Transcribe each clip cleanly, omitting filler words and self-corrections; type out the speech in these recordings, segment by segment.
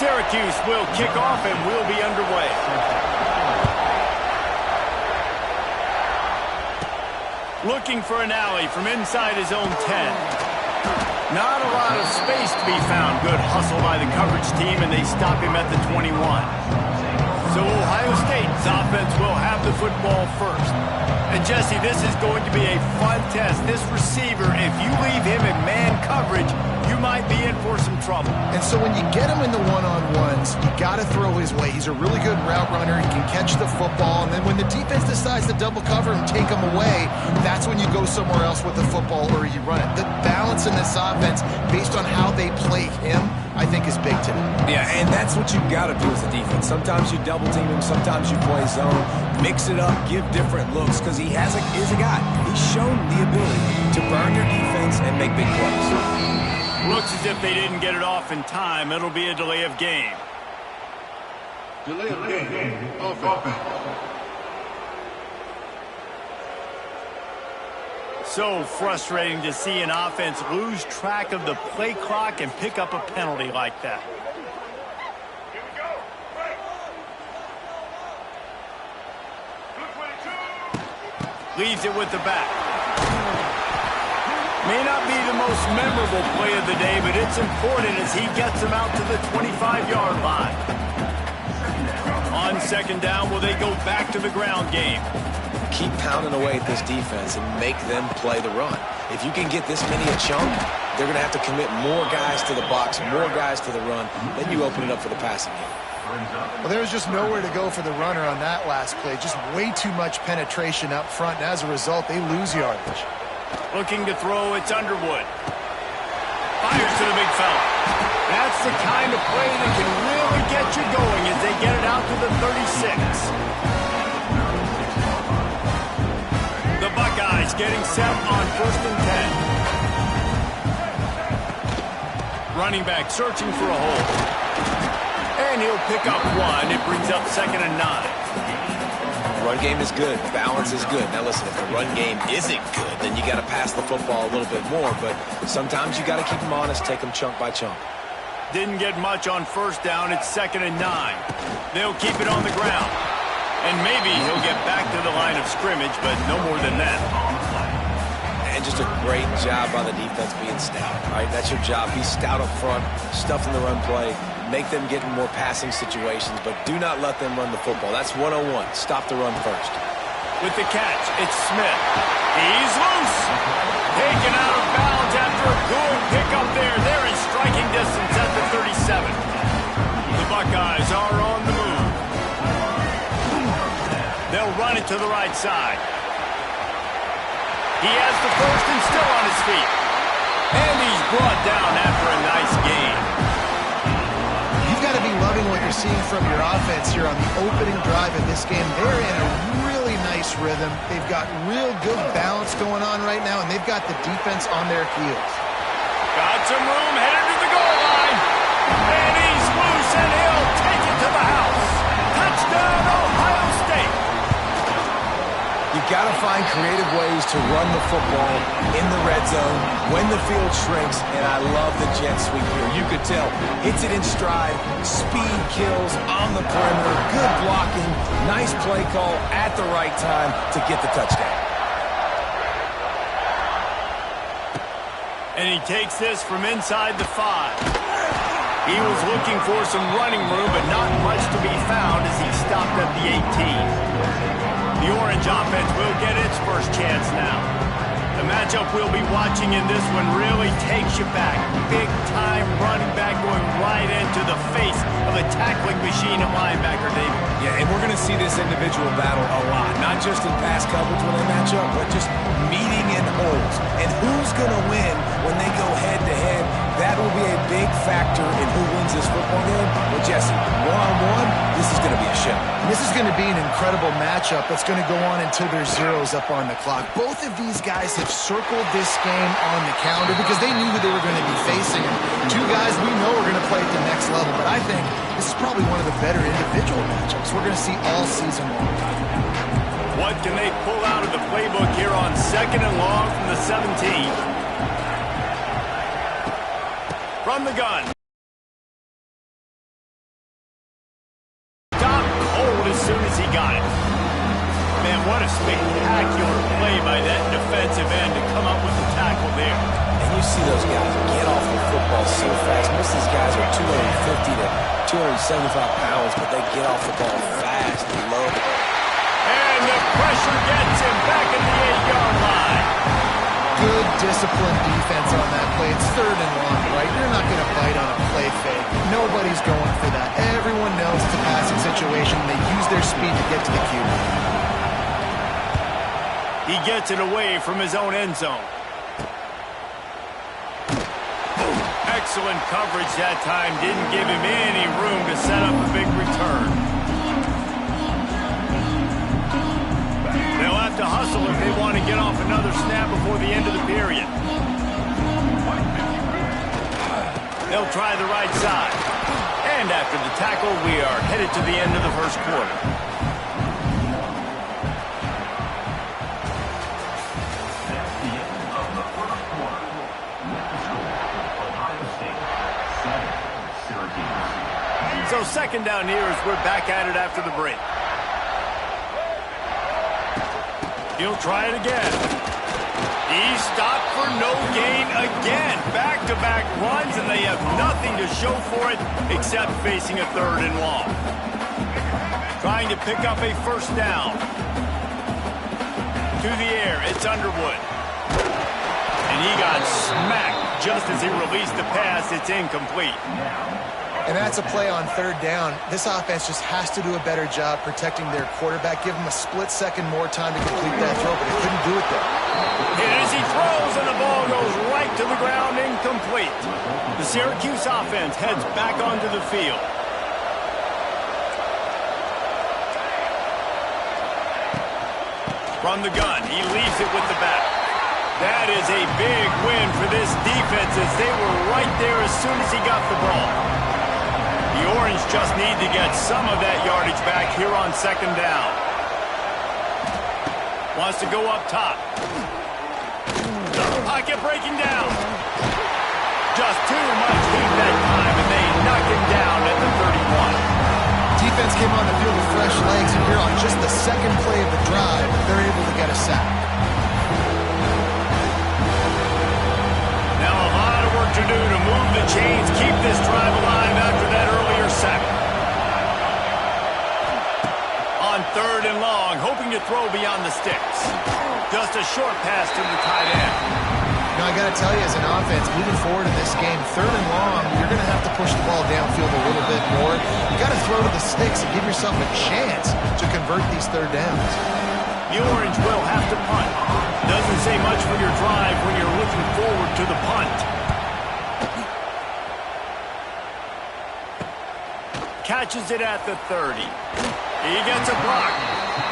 Syracuse will kick off and we'll be underway. Looking for an alley from inside his own 10. Not a lot of space to be found. Good hustle by the coverage team, and they stop him at the 21. So Ohio State's offense will have the football first. And Jesse, this is going to be a fun test. This receiver, if you leave him in man coverage, you might be in for some trouble. And so when you get him in the one-on-ones, you got to throw his way. He's a really good route runner. He can catch the football. And then when the defense decides to double cover and take him away, that's when you go somewhere else with the football or you run it. The balance in this offense, based on how they play him, I think is big today. Yeah, and that's what you've got to do as a defense. Sometimes you double team him, sometimes you play zone, mix it up, give different looks, because he is a guy. He's shown the ability to burn your defense and make big plays. Looks as if they didn't get it off in time. It'll be a delay of game. Delay of game. Offense. So frustrating to see an offense lose track of the play clock and pick up a penalty like that. Here we go. Right. Leaves it with the back. May not be the most memorable play of the day, but it's important as he gets him out to the 25-yard line. On second down, will they go back to the ground game? Keep pounding away at this defense and make them play the run. If you can get this many a chunk, they're going to have to commit more guys to the box, more guys to the run. Then you open it up for the passing game. Well, there was just nowhere to go for the runner on that last play. Just way too much penetration up front, and as a result, they lose yardage. Looking to throw, it's Underwood. Fires to the big fella. That's the kind of play that can really get you going as they get it out to the 36. The Buckeyes getting set on 1st and 10. Running back searching for a hole. And he'll pick up one. It brings up 2nd and 9. Run game is good. Balance is good. Now listen, if the run game isn't good, then you got to pass the football a little bit more. But sometimes you got to keep them honest, take them chunk by chunk. Didn't get much on 1st down. It's 2nd and 9. They'll keep it on the ground. And maybe he'll get back to the line of scrimmage, but no more than that. And just a great job by the defense being stout. All right, that's your job. Be stout up front, stuff in the run play. Make them get in more passing situations, but do not let them run the football. That's 101. Stop the run first. With the catch, it's Smith. He's loose. Taken out of bounds after a good pickup there. They're in striking distance at the 37. The Buckeyes are on the move. They'll run it to the right side. He has the first and still on his feet. And he's brought down after a nice gain. You've got to be loving what you're seeing from your offense here on the opening drive of this game. They're in a really nice rhythm. They've got real good balance going on right now, and they've got the defense on their heels. Got some room, headed to the goal line. And he's loose, and he'll take it to the house. Touchdown, Ohio State. You've got to find creative ways to run the football in the red zone when the field shrinks, and I love the jet sweep here. You could tell. Hits it in stride, speed kills on the perimeter, good blocking, nice play call at the right time to get the touchdown. And he takes this from inside the 5. He was looking for some running room, but not much to be found as he stopped at the 18. The Orange offense will get its first chance now. The matchup we'll be watching in this one really takes you back. Big-time running back going right into the face of a tackling machine at linebacker, David. Yeah, and we're going to see this individual battle a lot. Not just in pass coverage when they match up, but just meeting in holes. And who's going to win when they go head-to-head? That will be a big factor in who wins this football game. But Jesse, one-on-one, this is going to be a show. This is going to be an incredible matchup that's going to go on until there's zeros up on the clock. Both of these guys have circled this game on the calendar because they knew who they were going to be facing. Two guys we know are going to play at the next level, but I think this is probably one of the better individual matchups we're going to see all season long. What can they pull out of the playbook here on 2nd and long from the 17? From the gun. What a spectacular play by that defensive end to come up with the tackle there. And you see those guys get off the football so fast. Most of these guys are 250 to 275 pounds, but they get off the ball fast and low. And the pressure gets him back at the 8-yard line. Good disciplined defense on that play. It's 3rd and long, right? You're not going to bite on a play fake. Nobody's going for that. Everyone knows it's a passing situation. They use their speed to get to the QB. He gets it away from his own end zone. Excellent coverage that time. Didn't give him any room to set up a big return. They'll have to hustle if they want to get off another snap before the end of the period. They'll try the right side. And after the tackle, we are headed to the end of the first quarter. So 2nd down here as we're back at it after the break. He'll try it again. He's stopped for no gain again. Back-to-back runs, and they have nothing to show for it except facing a 3rd and long. Trying to pick up a 1st down. To the air, it's Underwood. And he got smacked just as he released the pass. It's incomplete. And that's a play on 3rd down. This offense just has to do a better job protecting their quarterback. Give him a split second more time to complete that throw, but he couldn't do it there. And as he throws, and the ball goes right to the ground, incomplete. The Syracuse offense heads back onto the field. From the gun, he leaves it with the back. That is a big win for this defense as they were right there as soon as he got the ball. The Orange just need to get some of that yardage back here on 2nd down. Wants to go up top. The pocket breaking down. Just too much heat that time, and they knock him down at the 31. Defense came on the field with fresh legs, and here on just the 2nd play of the drive, they're able to get a sack. Now a lot of work to do to move the chains, keep this drive alive after that earlier sack. On 3rd and long, hoping to throw beyond the sticks. Just a short pass to the tight end. Now, I got to tell you, as an offense, moving forward in this game, 3rd and long, you're going to have to push the ball downfield a little bit more. You got to throw to the sticks and give yourself a chance to convert these 3rd downs. The Orange will have to punt. Doesn't say much for your drive when you're looking forward to the punt. Catches it at the 30. He gets a block.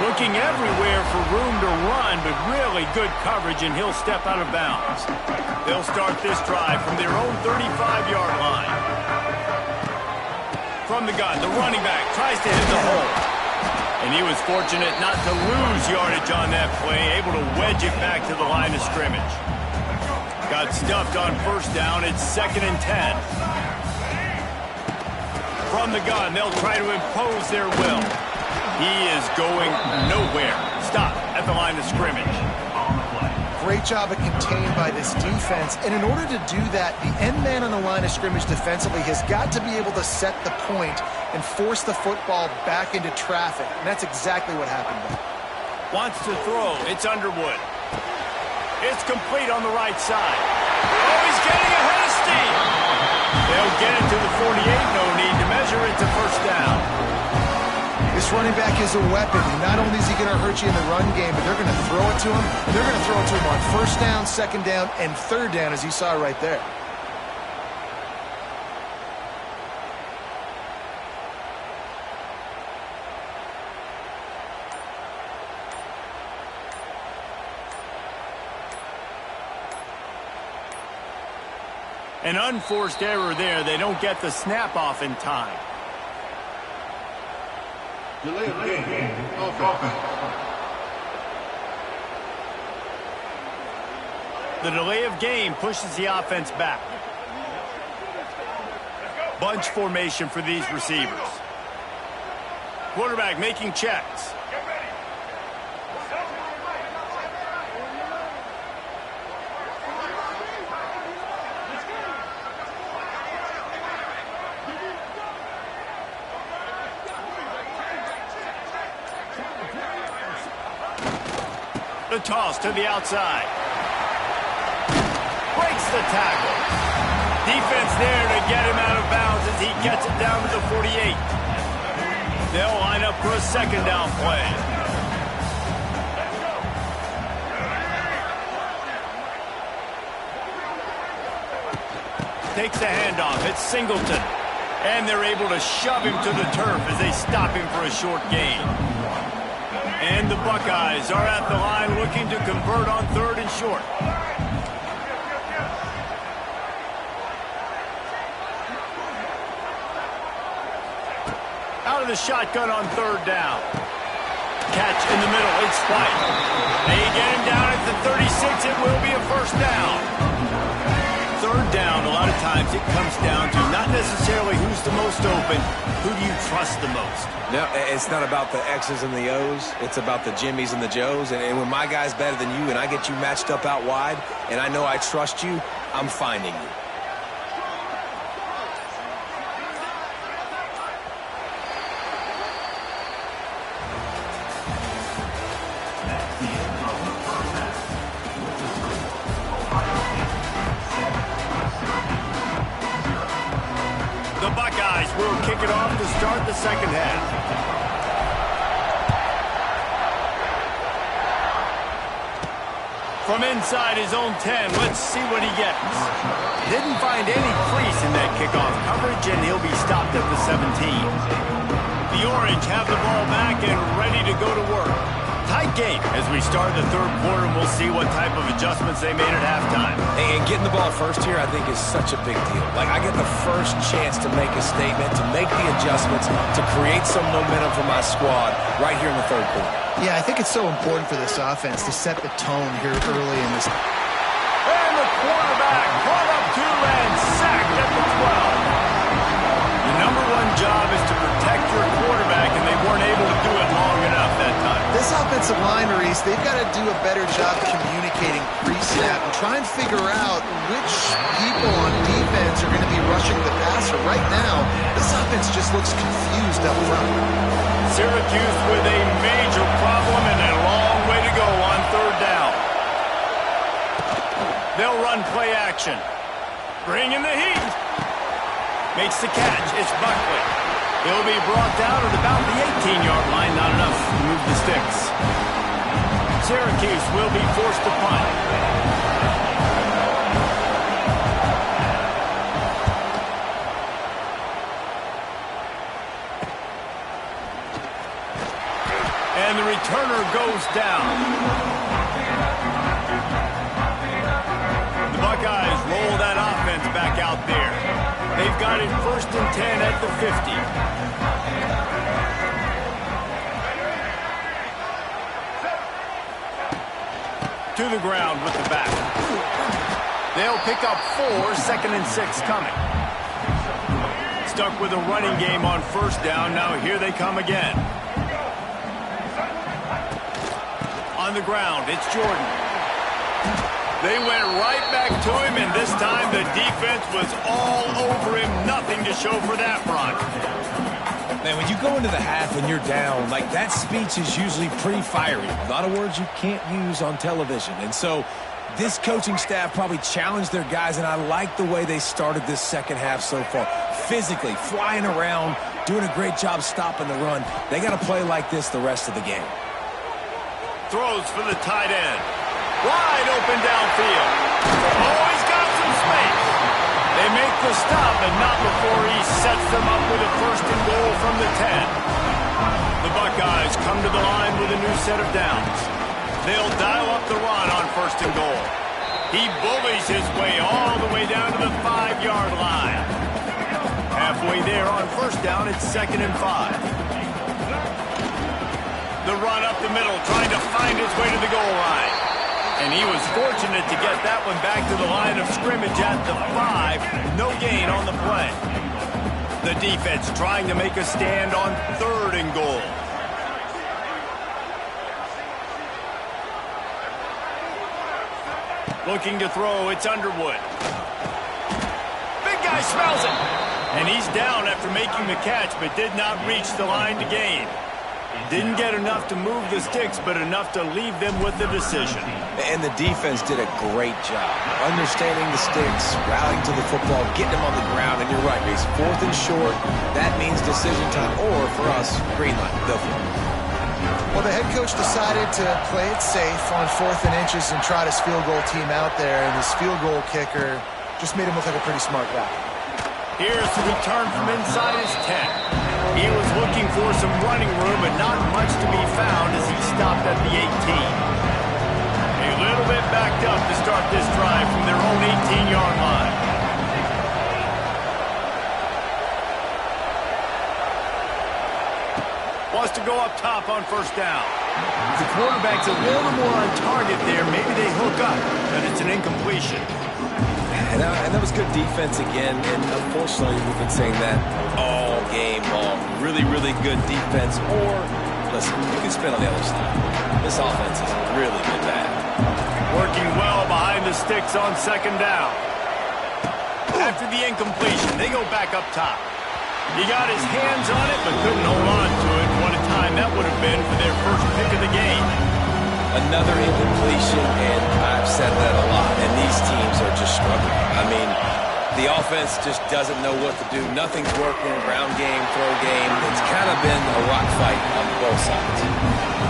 Looking everywhere for room to run, but really good coverage, and he'll step out of bounds. They'll start this drive from their own 35-yard line. From the gun, the running back tries to hit the hole. And he was fortunate not to lose yardage on that play, able to wedge it back to the line of scrimmage. Got stuffed on 1st down. It's 2nd and 10. From the gun, they'll try to impose their will. He is going nowhere. Stop at the line of scrimmage. Great job at contained by this defense. And in order to do that, the end man on the line of scrimmage defensively has got to be able to set the point and force the football back into traffic. And that's exactly what happened there. Wants to throw. It's Underwood. It's complete on the right side. Oh, he's getting ahead of steam. They'll get it to the 48. No need to measure it to 1st down. This running back is a weapon. Not only is he going to hurt you in the run game, but they're going to throw it to him. And they're going to throw it to him on 1st down, 2nd down, and 3rd down, as you saw right there. An unforced error there. They don't get the snap off in time. Delay of game. Offense. The delay of game pushes the offense back. Bunch formation for these receivers. Quarterback making checks. The toss to the outside. Breaks the tackle. Defense there to get him out of bounds as he gets it down to the 48. They'll line up for a second down play. Takes the handoff. It's Singleton. And they're able to shove him to the turf as they stop him for a short gain. And the Buckeyes are at the line looking to convert on 3rd and short. Out of the shotgun on 3rd down. Catch in the middle. It's White. They get him down at the 36. It will be a first down. 3rd down, a lot of times it comes down to not necessarily who's the most open, who do you trust the most? No, it's not about the X's and the O's. It's about the Jimmies and the Joes. And when my guy's better than you and I get you matched up out wide and I know I trust you, I'm finding you. The Buckeyes will kick it off to start the second half. From inside his own 10, let's see what he gets. Didn't find any crease in that kickoff coverage, and he'll be stopped at the 17. The Orange have the ball back and ready to go to work. Tight game as we start the 3rd quarter, and we'll see what type of adjustments they made at halftime. And getting the ball first here, I think, is such a big deal. Like, I get the first chance to make a statement, to make the adjustments, to create some momentum for my squad right here in the 3rd quarter. Yeah, I think it's so important for this offense to set the tone here early in this. And the quarterback brought up 2 and sacked at the 12. The number 1 job is to protect your quarterback, and they weren't able to do it long enough that time. This offensive line, Reese, they've got to do a better job communicating pre-snap and try and figure out which people on defense are going to be rushing the passer. Right now, this offense just looks confused up front. Syracuse with a major problem and a long way to go on 3rd down. They'll run play action. Bring in the heat. Makes the catch. It's Buckley. He'll be brought down at about the 18-yard line. Not enough to move the sticks. Syracuse will be forced to punt. And the returner goes down. The Buckeyes roll that offense back out there. They've got it 1st and 10 at the 50. To the ground with the back. They'll pick up 4, 2nd and 6 coming. Stuck with a running game on 1st down. Now here they come again. On the ground, it's Jordan. They went right back to him, and this time the defense was all over him. Nothing to show for that run. Man, when you go into the half and you're down, like, that speech is usually pretty fiery. A lot of words you can't use on television. And so this coaching staff probably challenged their guys, and I like the way they started this second half so far. Physically, flying around, doing a great job stopping the run. They got to play like this the rest of the game. Throws for the tight end. Wide open downfield. Oh, he's got some space. They make the stop, and not before he sets them up with a 1st and goal from the 10. The Buckeyes come to the line with a new set of downs. They'll dial up the run on 1st and goal. He bullies his way all the way down to the 5-yard line. Halfway there on 1st down, it's 2nd and 5. The run up the middle, trying to find his way to the goal line. And he was fortunate to get that one back to the line of scrimmage at the 5. No gain on the play. The defense trying to make a stand on 3rd and goal. Looking to throw, it's Underwood. Big guy smells it. And he's down after making the catch, but did not reach the line to gain. Didn't get enough to move the sticks, but enough to leave them with the decision. And the defense did a great job understanding the sticks, rallying to the football, getting them on the ground. And you're right, Reese. 4th and short, that means decision time. Or, for us, green light. Go for it. Well, the head coach decided to play it safe on 4th and inches and trot his field goal team out there. And his field goal kicker just made him look like a pretty smart guy. Here's the return from inside his 10. He was looking for some running room, but not much to be found as he stopped at the 18. A little bit backed up to start this drive from their own 18-yard line. Wants to go up top on 1st down. The quarterback's a little more on target there. Maybe they hook up, but it's an incompletion. And that was good defense again, and unfortunately we've been saying that all game long. Really, really good defense, or, listen, you can spin on the other side. This offense has really been bad. Working well behind the sticks on 2nd down. After the incompletion, they go back up top. He got his hands on it, but couldn't hold on to it. What a time that would have been for their first pick of the game. Another incompletion, and I've said that a lot, and these teams are just struggling. I mean, the offense just doesn't know what to do. Nothing's working, ground game, throw game. It's kind of been a rock fight on both sides.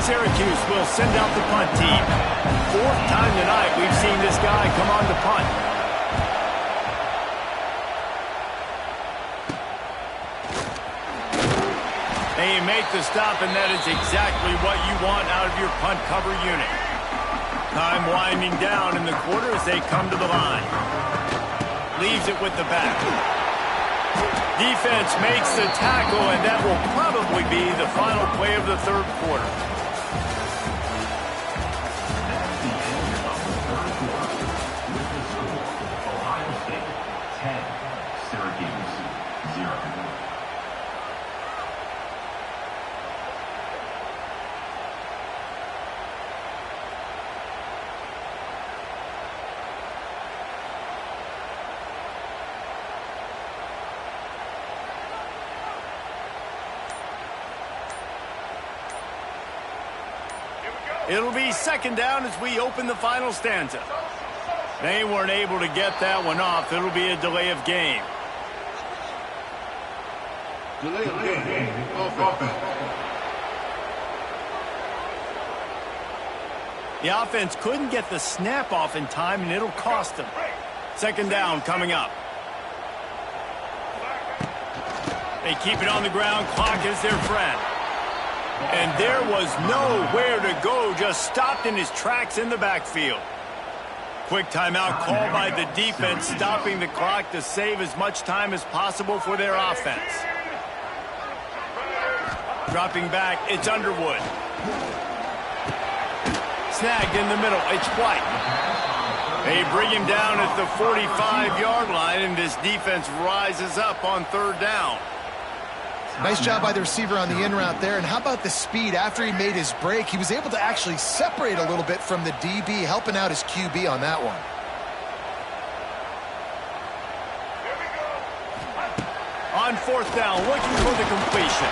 Syracuse will send out the punt team. 4th time tonight we've seen this guy come on to punt. They make the stop, and that is exactly what you want out of your punt cover unit. Time winding down in the quarter as they come to the line. Leaves it with the back. Defense makes the tackle, and that will probably be the final play of the 3rd quarter. It'll be 2nd down as we open the final stanza. They weren't able to get that one off. It'll be a delay of game. Delay of game. Offense. The offense couldn't get the snap off in time, and it'll cost them. 2nd down coming up. They keep it on the ground. Clock is their friend. And there was nowhere to go, just stopped in his tracks in the backfield. Quick timeout called by the defense, stopping the clock to save as much time as possible for their offense. Dropping back, it's Underwood. Snagged in the middle, it's White. They bring him down at the 45-yard line, and this defense rises up on 3rd down. Nice job by the receiver on the in route there. And how about the speed? After he made his break, he was able to actually separate a little bit from the DB, helping out his QB on that one. On 4th down, looking for the completion.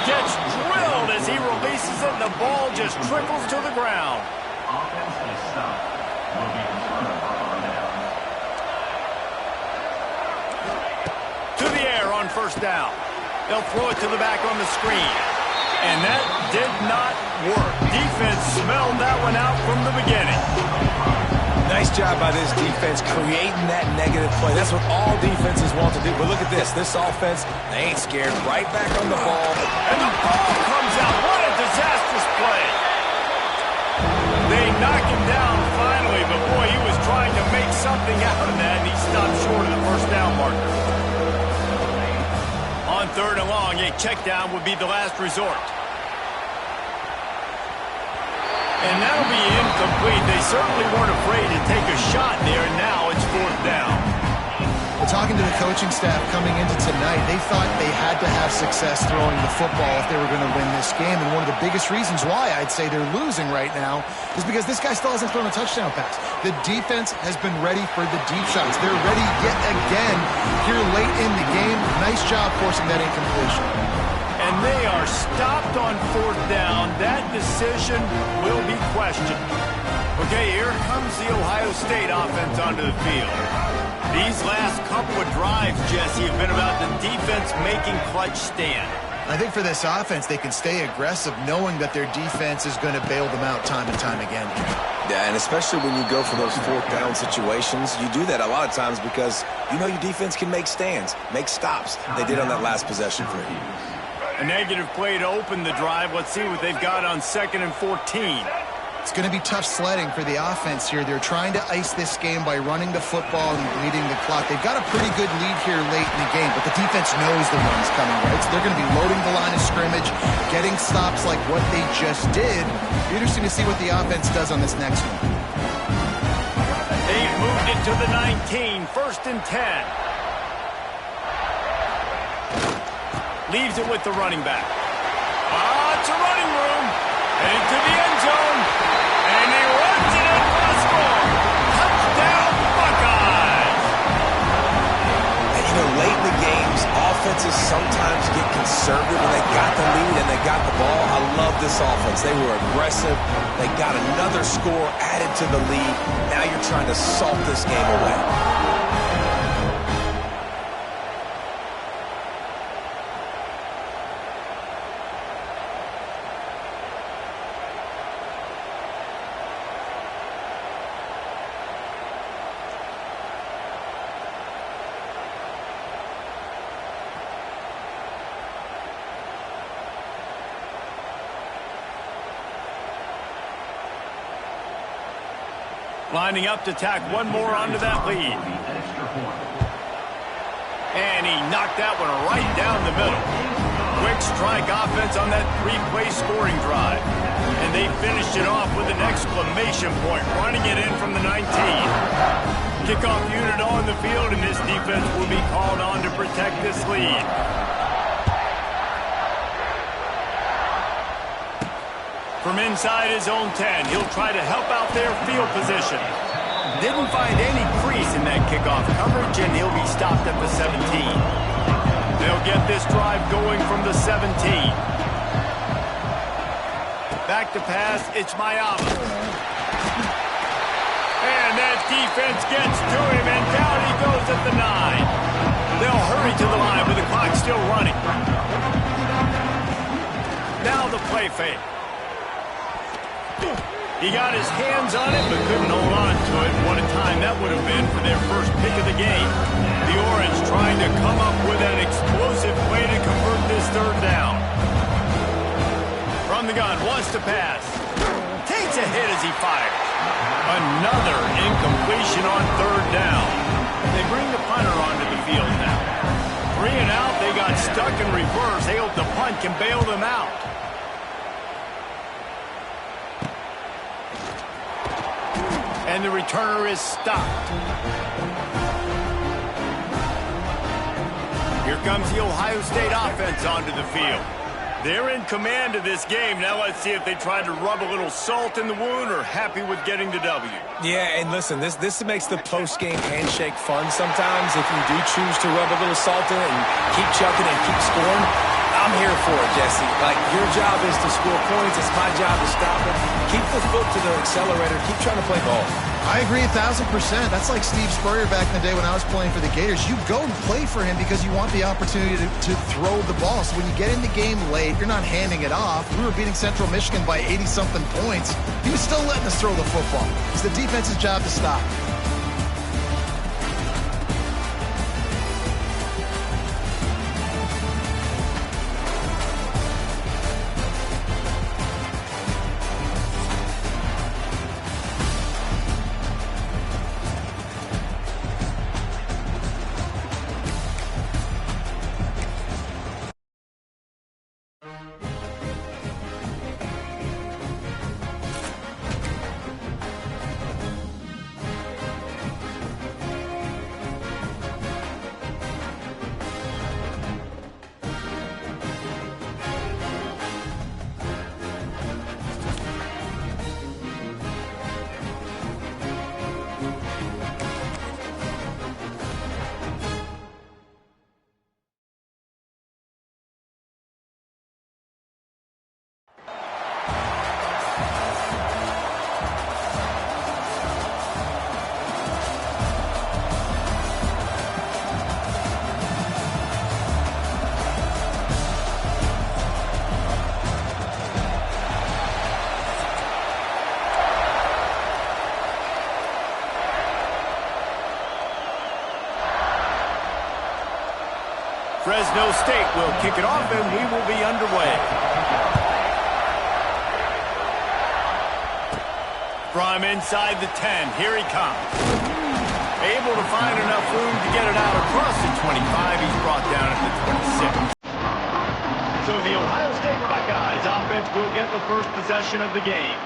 Gets drilled as he releases it, and the ball just trickles to the ground. To the air on 1st down. They'll throw it to the back on the screen. And that did not work. Defense smelled that one out from the beginning. Nice job by this defense creating that negative play. That's what all defenses want to do. But look at this. This offense, they ain't scared. Right back on the ball. And the ball comes out. What a disastrous play. They knock him down finally, but boy, he was trying to make something out of that, and he stopped short of the 1st down marker. On 3rd and long, a check down would be the last resort. And that'll be incomplete. They certainly weren't afraid to take a shot there, and now it's 4th down. Well, talking to the coaching staff coming into tonight, they thought they had to have success throwing the football if they were going to win this game. And one of the biggest reasons why I'd say they're losing right now is because this guy still hasn't thrown a touchdown pass. The defense has been ready for the deep shots. They're ready yet again here late in the game. Nice job forcing that incompletion. And they are stopped on 4th down. That decision will be questioned. Okay, here comes the Ohio State offense onto the field. These last couple of drives, Jesse, have been about the defense making clutch stand. I think for this offense, they can stay aggressive knowing that their defense is going to bail them out time and time again. Yeah, and especially when you go for those 4th down situations, you do that a lot of times because you know your defense can make stands, make stops. They did on that last possession for you. A negative play to open the drive. Let's see what they've got on 2nd and 14. It's going to be tough sledding for the offense here. They're trying to ice this game by running the football and bleeding the clock. They've got a pretty good lead here late in the game, but the defense knows the run's coming, right? So they're going to be loading the line of scrimmage, getting stops like what they just did. Be interesting to see what the offense does on this next one. They've moved it to the 19, 1st and 10. Leaves it with the running back. It's a running room. Into the end zone. And he runs it in for the score. Touchdown, Buckeyes. And you know, late in the games, offenses sometimes get conservative when they got the lead and they got the ball. I love this offense. They were aggressive. They got another score added to the lead. Now you're trying to salt this game away. Lining up to tack one more onto that lead. And he knocked that one right down the middle. Quick strike offense on that 3-play scoring drive. And they finished it off with an exclamation point, running it in from the 19. Kickoff unit on the field, and this defense will be called on to protect this lead. From inside his own 10, he'll try to help out their field position. Didn't find any crease in that kickoff coverage, and he'll be stopped at the 17. They'll get this drive going from the 17. Back to pass, it's Mayama. And that defense gets to him, and down he goes at the 9. They'll hurry to the line with the clock still running. Now the play fake. He got his hands on it, but couldn't hold on to it. What a time that would have been for their first pick of the game. The Orange trying to come up with an explosive play to convert this 3rd down. From the gun, wants to pass. Takes a hit as he fires. Another incompletion on 3rd down. They bring the punter onto the field now. 3 and out, they got stuck in reverse. They hope the punt can bail them out. And the returner is stopped. Here comes the Ohio State offense onto the field. They're in command of this game. Now let's see if they try to rub a little salt in the wound or happy with getting the W. Yeah, and listen, this makes the post-game handshake fun sometimes. If you do choose to rub a little salt in it and keep chucking and keep scoring, I'm here for it, Jesse. Like, your job is to score points. It's my job to stop it. Keep the foot to the accelerator. Keep trying to play ball. I agree 1,000%. That's like Steve Spurrier back in the day when I was playing for the Gators. You go and play for him because you want the opportunity to throw the ball. So when you get in the game late, you're not handing it off. We were beating Central Michigan by 80-something points. He was still letting us throw the football. It's the defense's job to stop. Fresno State will kick it off, and we will be underway. From inside the 10, here he comes. Able to find enough room to get it out across the 25. He's brought down at the 26. So the Ohio State Buckeyes offense will get the first possession of the game.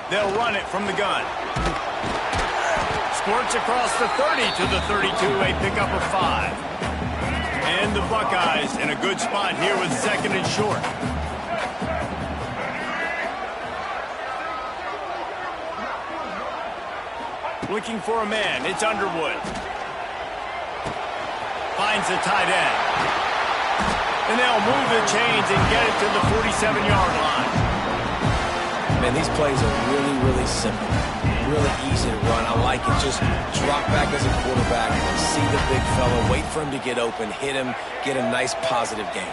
They'll run it from the gun. Squirts across the 30 to the 32, a pickup of 5. And the Buckeyes in a good spot here with 2nd and short. Looking for a man, it's Underwood. Finds the tight end. And they'll move the chains and get it to the 47-yard line. Man, these plays are really, really simple. Really easy to run. I like it. Just drop back as a quarterback, see the big fella, wait for him to get open, hit him, get a nice positive gain.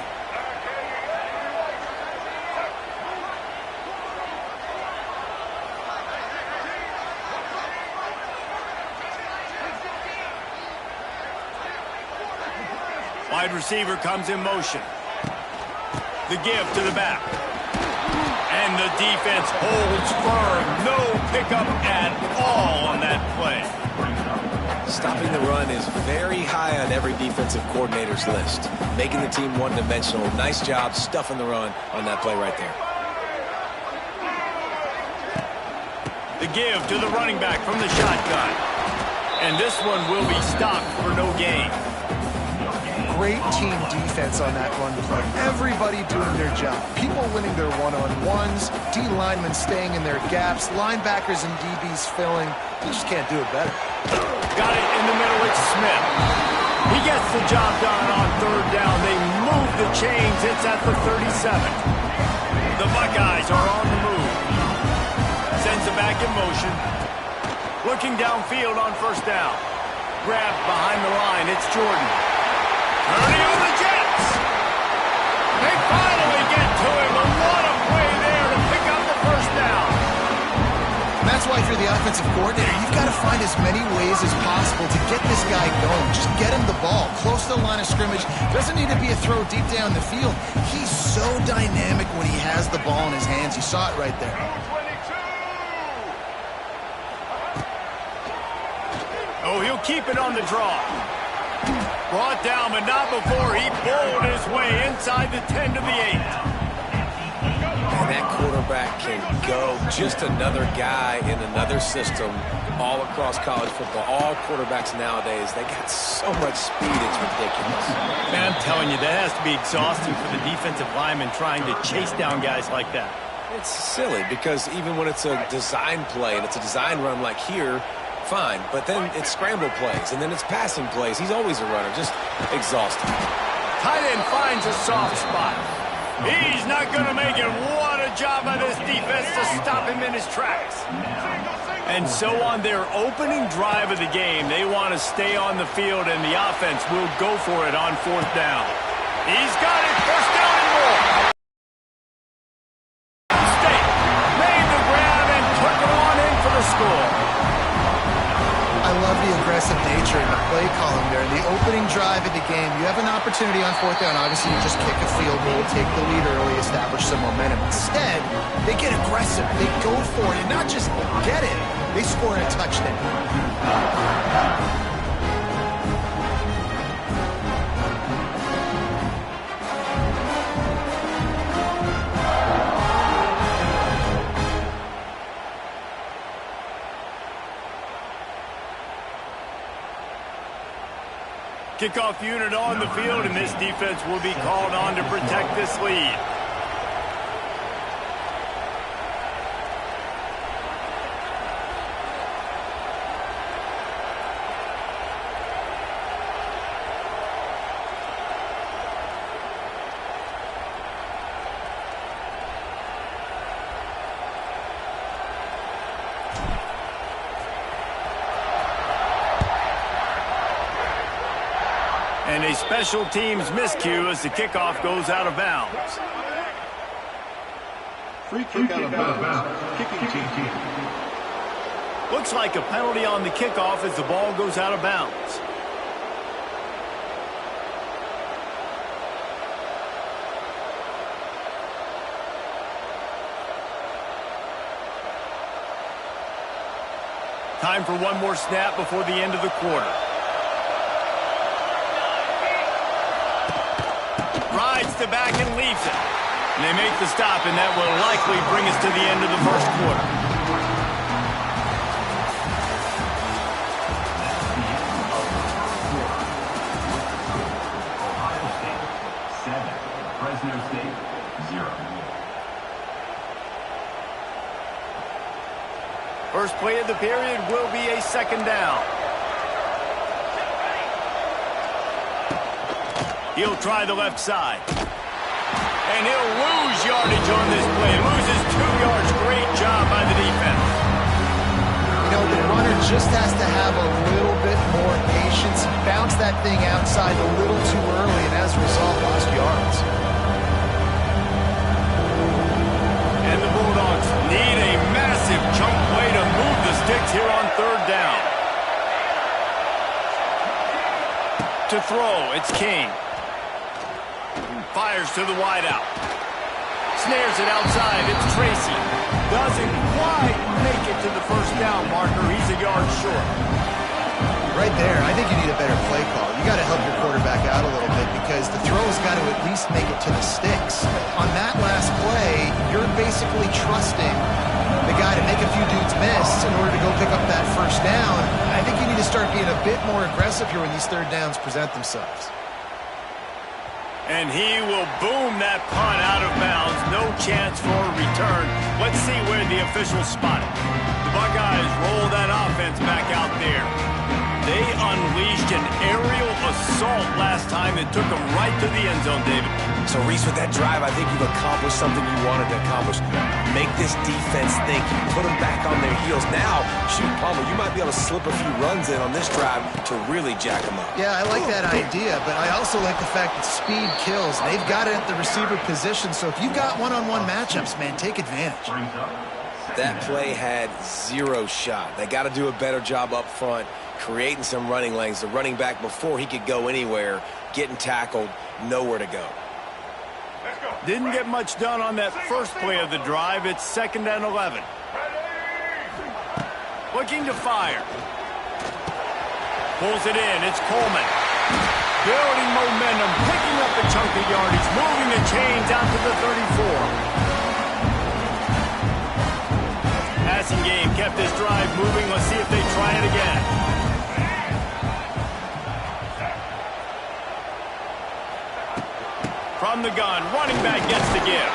Wide receiver comes in motion. The give to the back. And the defense holds firm. No pickup at all on that play. Stopping the run is very high on every defensive coordinator's list. Making the team one-dimensional. Nice job stuffing the run on that play right there. The give to the running back from the shotgun. And this one will be stopped for no gain. Great team defense on that run play. Everybody doing their job. People winning their one-on-ones, D linemen staying in their gaps, linebackers and DBs filling. You just can't do it better. Got it in the middle, it's Smith. He gets the job done on 3rd down. They move the chains. It's at the 37. The Buckeyes are on the move. Sends it back in motion. Looking downfield on 1st down. Grabbed behind the line. It's Jordan. Turning on the Jets. They finally get to him. But what a play there to pick up the 1st down. And that's why if you're the offensive coordinator, you've got to find as many ways as possible to get this guy going. Just get him the ball close to the line of scrimmage. Doesn't need to be a throw deep down the field. He's so dynamic when he has the ball in his hands. You saw it right there. Oh, he'll keep it on the draw. Brought down, but not before he pulled his way inside the 10 to the 8. And that quarterback can go. Just another guy in another system all across college football. All quarterbacks nowadays, they got so much speed, it's ridiculous. Man, I'm telling you, that has to be exhausting for the defensive lineman trying to chase down guys like that. It's silly because even when it's a design play and it's a design run like here, fine, but then it's scramble plays, and then it's passing plays. He's always a runner, just exhausting. Tight end finds a soft spot. He's not going to make it. What a job by this defense to stop him in his tracks. And so on their opening drive of the game, they want to stay on the field, and the offense will go for it on 4th down. He's got it, 1st down and more. State made the grab and took it on in for the score. I love the aggressive nature in the play calling there. In the opening drive of the game, you have an opportunity on 4th down. Obviously, you just kick a field goal, take the lead early, establish some momentum. Instead, they get aggressive. They go for it, and not just get it. They score a touchdown. Kickoff unit on the field, and this defense will be called on to protect this lead. And a special teams miscue as the kickoff goes out of bounds. Free kick out of bounds. Kicking team. Looks like a penalty on the kickoff as the ball goes out of bounds. Time for one more snap before the end of the quarter. Rides the back and leaves it. And they make the stop, and that will likely bring us to the end of the first quarter. Ohio State 7, Fresno State 0. First play of the period will be a second down. He'll try the left side. And he'll lose yardage on this play. Loses 2 yards. Great job by the defense. You know, the runner just has to have a little bit more patience. He bounced that thing outside a little too early, and as a result, lost yards. And the Bulldogs need a massive chunk play to move the sticks here on third down. To throw, it's King. Fires to the wideout. Snares it outside. It's Tracy. Doesn't quite make it to the first down marker. He's a yard short. Right there, I think you need a better play call. You got to help your quarterback out a little bit because the throw's got to at least make it to the sticks. On that last play, you're basically trusting the guy to make a few dudes miss in order to go pick up that first down. I think you need to start being a bit more aggressive here when these third downs present themselves. And he will boom that punt out of bounds. No chance for a return. Let's see where the officials spot it. The Buckeyes roll that offense back out there. They unleashed an aerial assault last time that took them right to the end zone, David. So, Reese, with that drive, I think you've accomplished something you wanted to accomplish. Make this defense think. Put them back on their heels. Now, shoot, Palmer, you might be able to slip a few runs in on this drive to really jack them up. Yeah, I like that idea, but I also like the fact that speed kills. They've got it at the receiver position, so if you've got one-on-one matchups, man, take advantage. That play had 0 shot. They got to do a better job up front, creating some running lanes. The running back, before he could go anywhere, getting tackled, nowhere to go. Didn't get much done on that first play of the drive. It's 2nd and 11. Looking to fire. Pulls it in. It's Coleman. Building momentum, picking up a chunk of yardage, moving the chains out to the 34. Passing game kept this drive moving. Let's see if they try it again. From the gun, running back gets the give.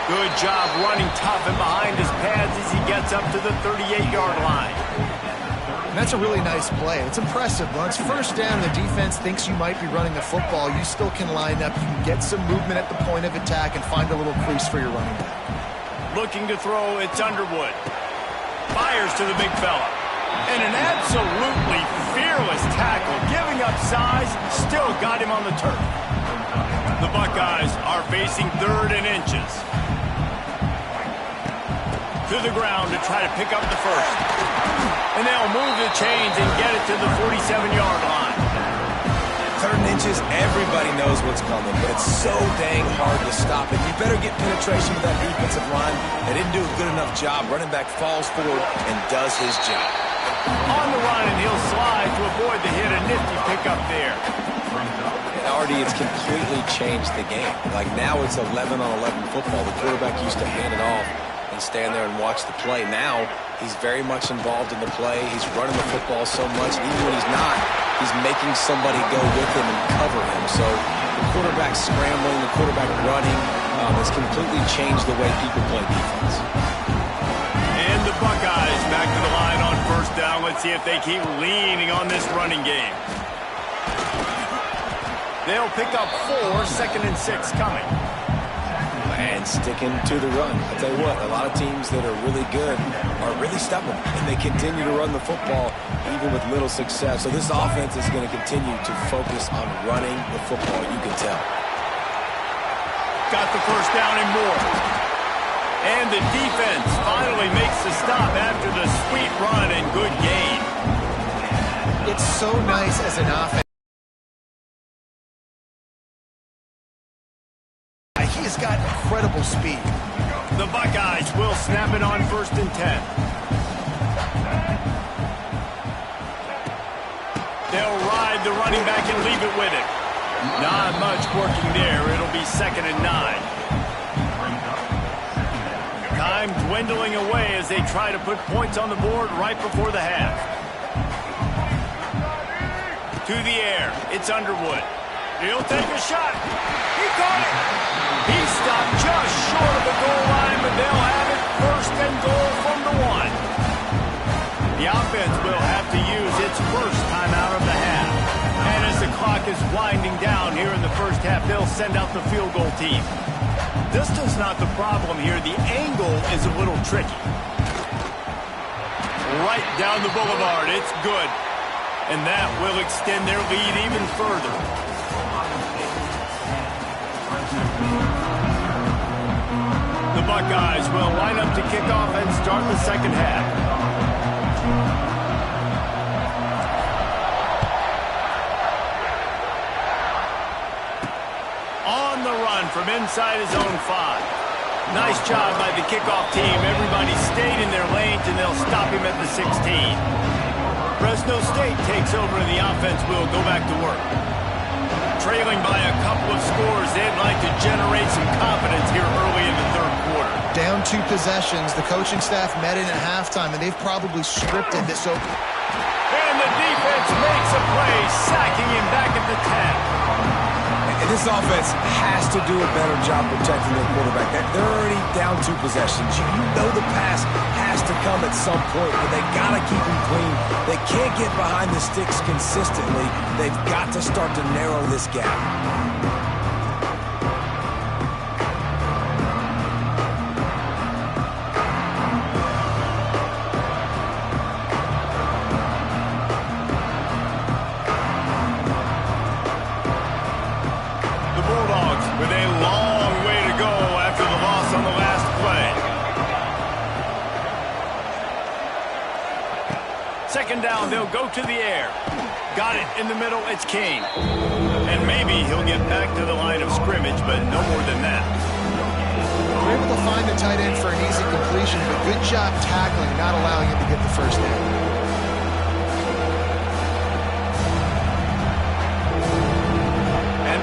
Good job running tough and behind his pads as he gets up to the 38-yard line. And that's a really nice play. It's impressive. Once first down, the defense thinks you might be running the football. You still can line up. You can get some movement at the point of attack and find a little crease for your running back. Looking to throw, it's Underwood. Fires to the big fella. And an absolutely fearless tackle. Giving up size, still got him on the turf. The Buckeyes are facing 3rd and inches. To the ground to try to pick up the first. And they'll move the chains and get it to the 47-yard line. 3rd and inches, everybody knows what's coming, but it's so dang hard to stop it. You better get penetration with that defensive line. They didn't do a good enough job. Running back falls forward and does his job. On the run, and he'll slide to avoid the hit. A nifty pickup there. And already it's completely changed the game. Like now it's 11-on-11 football. The quarterback used to hand it off and stand there and watch the play. Now he's very much involved in the play. He's running the football so much, and even when he's not, he's making somebody go with him and cover him. So the quarterback scrambling, the quarterback running has completely changed the way people play defense. And the Buckeyes back to the line on first down. Let's see if they keep leaning on this running game. They'll pick up 4, 2nd and 6 coming. And and sticking to the run. I'll tell you what, a lot of teams that are really good are really stubborn, and they continue to run the football even with little success. So this offense is going to continue to focus on running the football, you can tell. Got the first down and more. And the defense finally makes the stop after the sweet run and good gain. It's so nice as an offense. He has got incredible speed. The Buckeyes will snap it on 1st and 10. They'll ride the running back and leave it with it. Not much working there. It'll be 2nd and 9. Time dwindling away as they try to put points on the board right before the half. To the air. It's Underwood. He'll take a shot. He caught it. He stopped just short of the goal line, but they'll have it 1st and goal from the 1. The offense will have to use its first timeout of the half. And as the clock is winding down here in the first half, they'll send out the field goal team. Distance not the problem here. The angle is a little tricky. Right down the boulevard. It's good. And that will extend their lead even further. The Buckeyes will line up to kick off and start the second half. On the run from inside his own 5. Nice job by the kickoff team. Everybody stayed in their lanes, and they'll stop him at the 16. Fresno State takes over, and the offense will go back to work. Trailing by a couple of scores, they'd like to generate some confidence here early in the 3rd quarter. Down 2 possessions. The coaching staff met in at halftime, and they've probably scripted this open. And the defense makes a play, sacking him back at the 10. And this offense has to do a better job protecting their quarterback. They're already down 2 possessions. You know the pass has to come at some point, but they got to keep him clean. They can't get behind the sticks consistently. They've got to start to narrow this gap. With a long way to go after the loss on the last play. 2nd down, they'll go to the air. Got it in the middle, it's King. And maybe he'll get back to the line of scrimmage, but no more than that. We're able to find the tight end for an easy completion, but good job tackling, not allowing him to get the first down.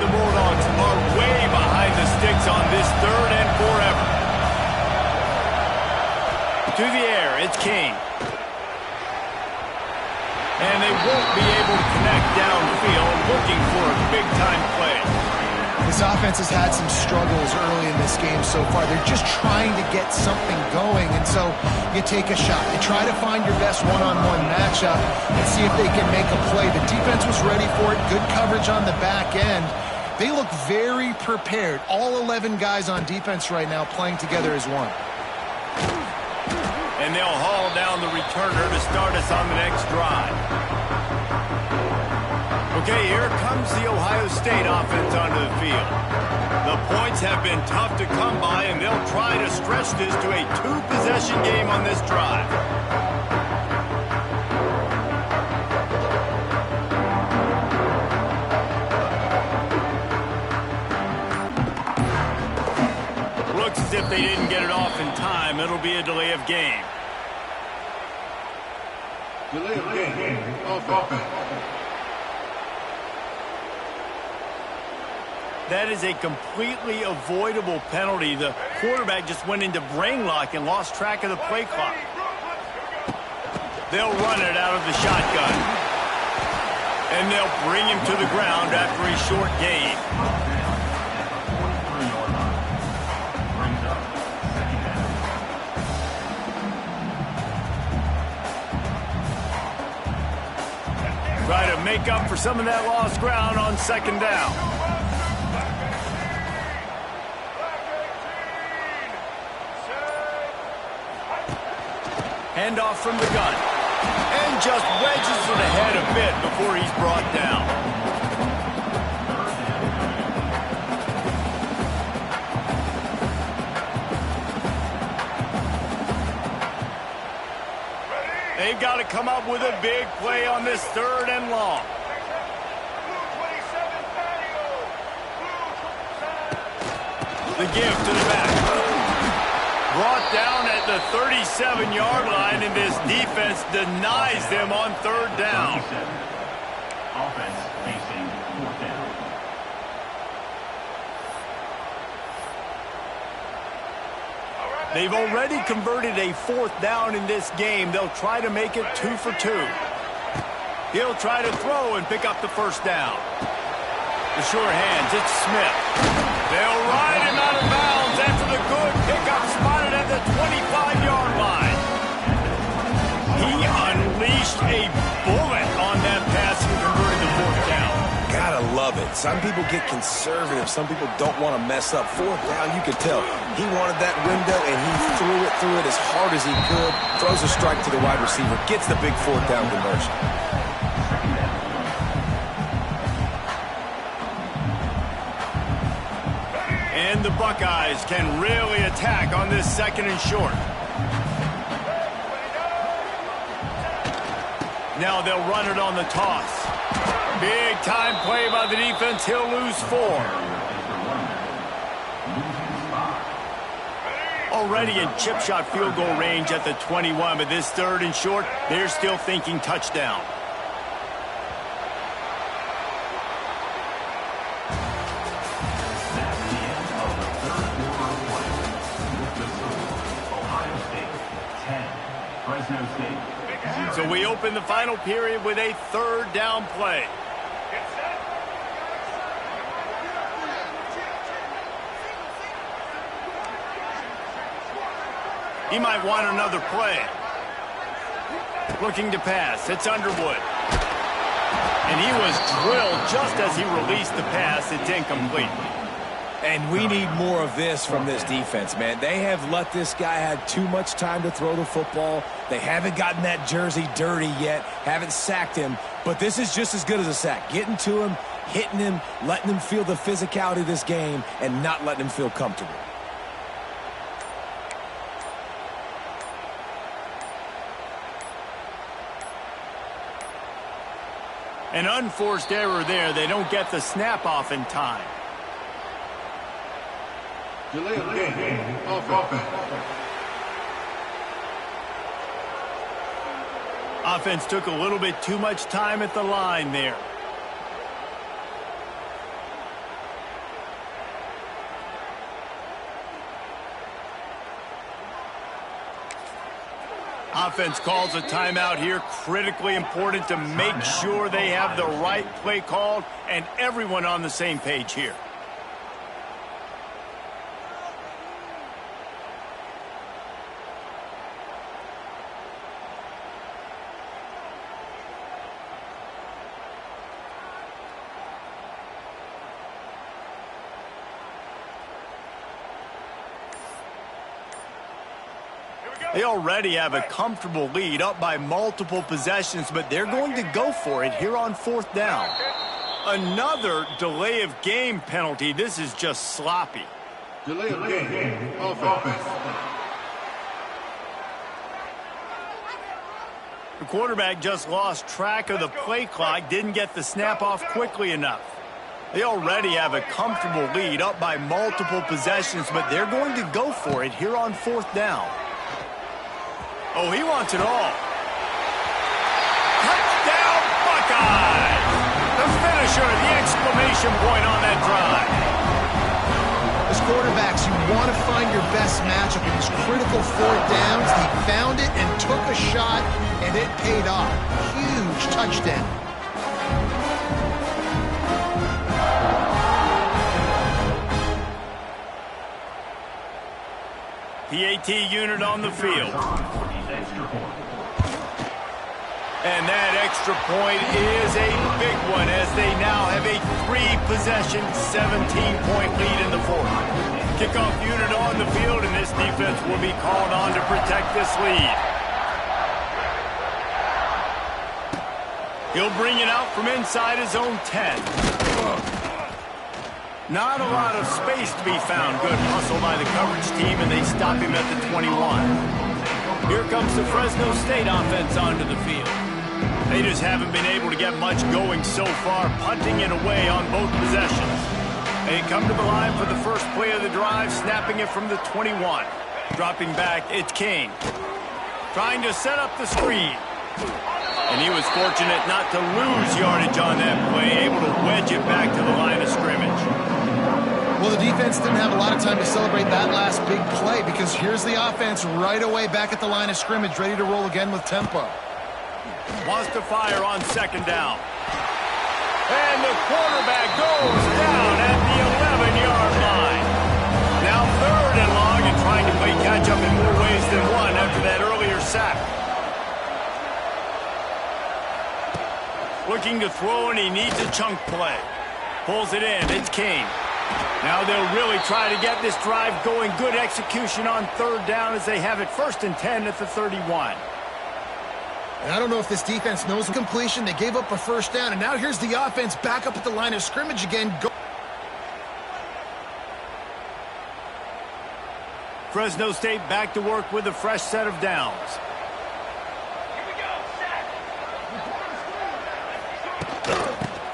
The Bulldogs are way behind the sticks on this 3rd and forever. To the air, it's King. And they won't be able to connect downfield, looking for a big-time play. This offense has had some struggles early in this game so far. They're just trying to get something going, and so you take a shot. You try to find your best one-on-one matchup and see if they can make a play. The defense was ready for it. Good coverage on the back end. They look very prepared. All 11 guys on defense right now playing together as one. And they'll haul down the returner to start us on the next drive. Okay, here comes the Ohio State offense onto the field. The points have been tough to come by, and they'll try to stretch this to a 2-possession game on this drive. As if they didn't get it off in time, it'll be a delay of game. Delay of game. Offense. That is a completely avoidable penalty. The quarterback just went into brain lock and lost track of the play clock. They'll run it out of the shotgun. And they'll bring him to the ground after a short gain. Try to make up for some of that lost ground on 2nd down. Handoff from the gun. And just wedges it ahead a bit before he's brought down. They've got to come up with a big play on this 3rd and long. The give to the back. Brought down at the 37-yard line, and this defense denies them on 3rd down. Offense facing 4th down. They've already converted a 4th down in this game. They'll try to make it 2 for 2. He'll try to throw and pick up the 1st down. The sure hands, it's Smith. They'll ride him out of bounds after the good pickup spotted at the 25-yard line. He unleashed a bullet on that pass and converted the 4th down. Gotta love it. Some people get conservative. Some people don't want to mess up. 4th down, you could tell. He wanted that window, and he threw it as hard as he could. Throws a strike to the wide receiver. Gets the big 4th down conversion. And the Buckeyes can really attack on this 2nd and short. Now they'll run it on the toss. Big time play by the defense. He'll lose 4. Already in chip shot field goal range at the 21, but this 3rd and short, they're still thinking touchdown. So we open the final period with a 3rd down play. He might want another play. Looking to pass. It's Underwood. And he was drilled just as he released the pass. It's incomplete. And we need more of this from this defense, man. They have let this guy have too much time to throw the football. They haven't gotten that jersey dirty yet, haven't sacked him. But this is just as good as a sack. Getting to him, hitting him, letting him feel the physicality of this game, and not letting him feel comfortable. An unforced error there. They don't get the snap off in time. Delay of game. Offense. Offense took a little bit too much time at the line there. Offense calls a timeout here. Critically important to make sure they have the right play called and everyone on the same page here. They already have a comfortable lead, up by multiple possessions, but they're going to go for it here on 4th down. Another delay of game penalty. This is just sloppy. Delay of game. Offense. The quarterback just lost track of the play clock, didn't get the snap off quickly enough. They already have a comfortable lead, up by multiple possessions, but they're going to go for it here on 4th down. Oh, he wants it all. Touchdown, Buckeyes! The finisher, the exclamation point on that drive. As quarterbacks, you want to find your best matchup in these critical 4th downs. He found it and took a shot, and it paid off. Huge touchdown. PAT unit on the field. And that extra point is a big one as they now have a 3-possession, 17-point lead in the 4th. Kickoff unit on the field, and this defense will be called on to protect this lead. He'll bring it out from inside his own 10. Not a lot of space to be found. Good hustle by the coverage team, and they stop him at the 21. Here comes the Fresno State offense onto the field. They just haven't been able to get much going so far, punting it away on both possessions. They come to the line for the first play of the drive, snapping it from the 21. Dropping back, it's King. Trying to set up the screen. And he was fortunate not to lose yardage on that play, able to wedge it back to the line of scrimmage. Well, the defense didn't have a lot of time to celebrate that last big play because here's the offense right away back at the line of scrimmage, ready to roll again with tempo. Wants to fire on second down. And the quarterback goes down at the 11-yard line. Now third and long and trying to play catch-up in more ways than one after that earlier sack. Looking to throw, and he needs a chunk play. Pulls it in. It's King. Now they'll really try to get this drive going. Good execution on third down as they have it 1st and 10 at the 31. And I don't know if this defense knows the completion. They gave up a first down, and now here's the offense back up at the line of scrimmage again. Fresno State back to work with a fresh set of downs.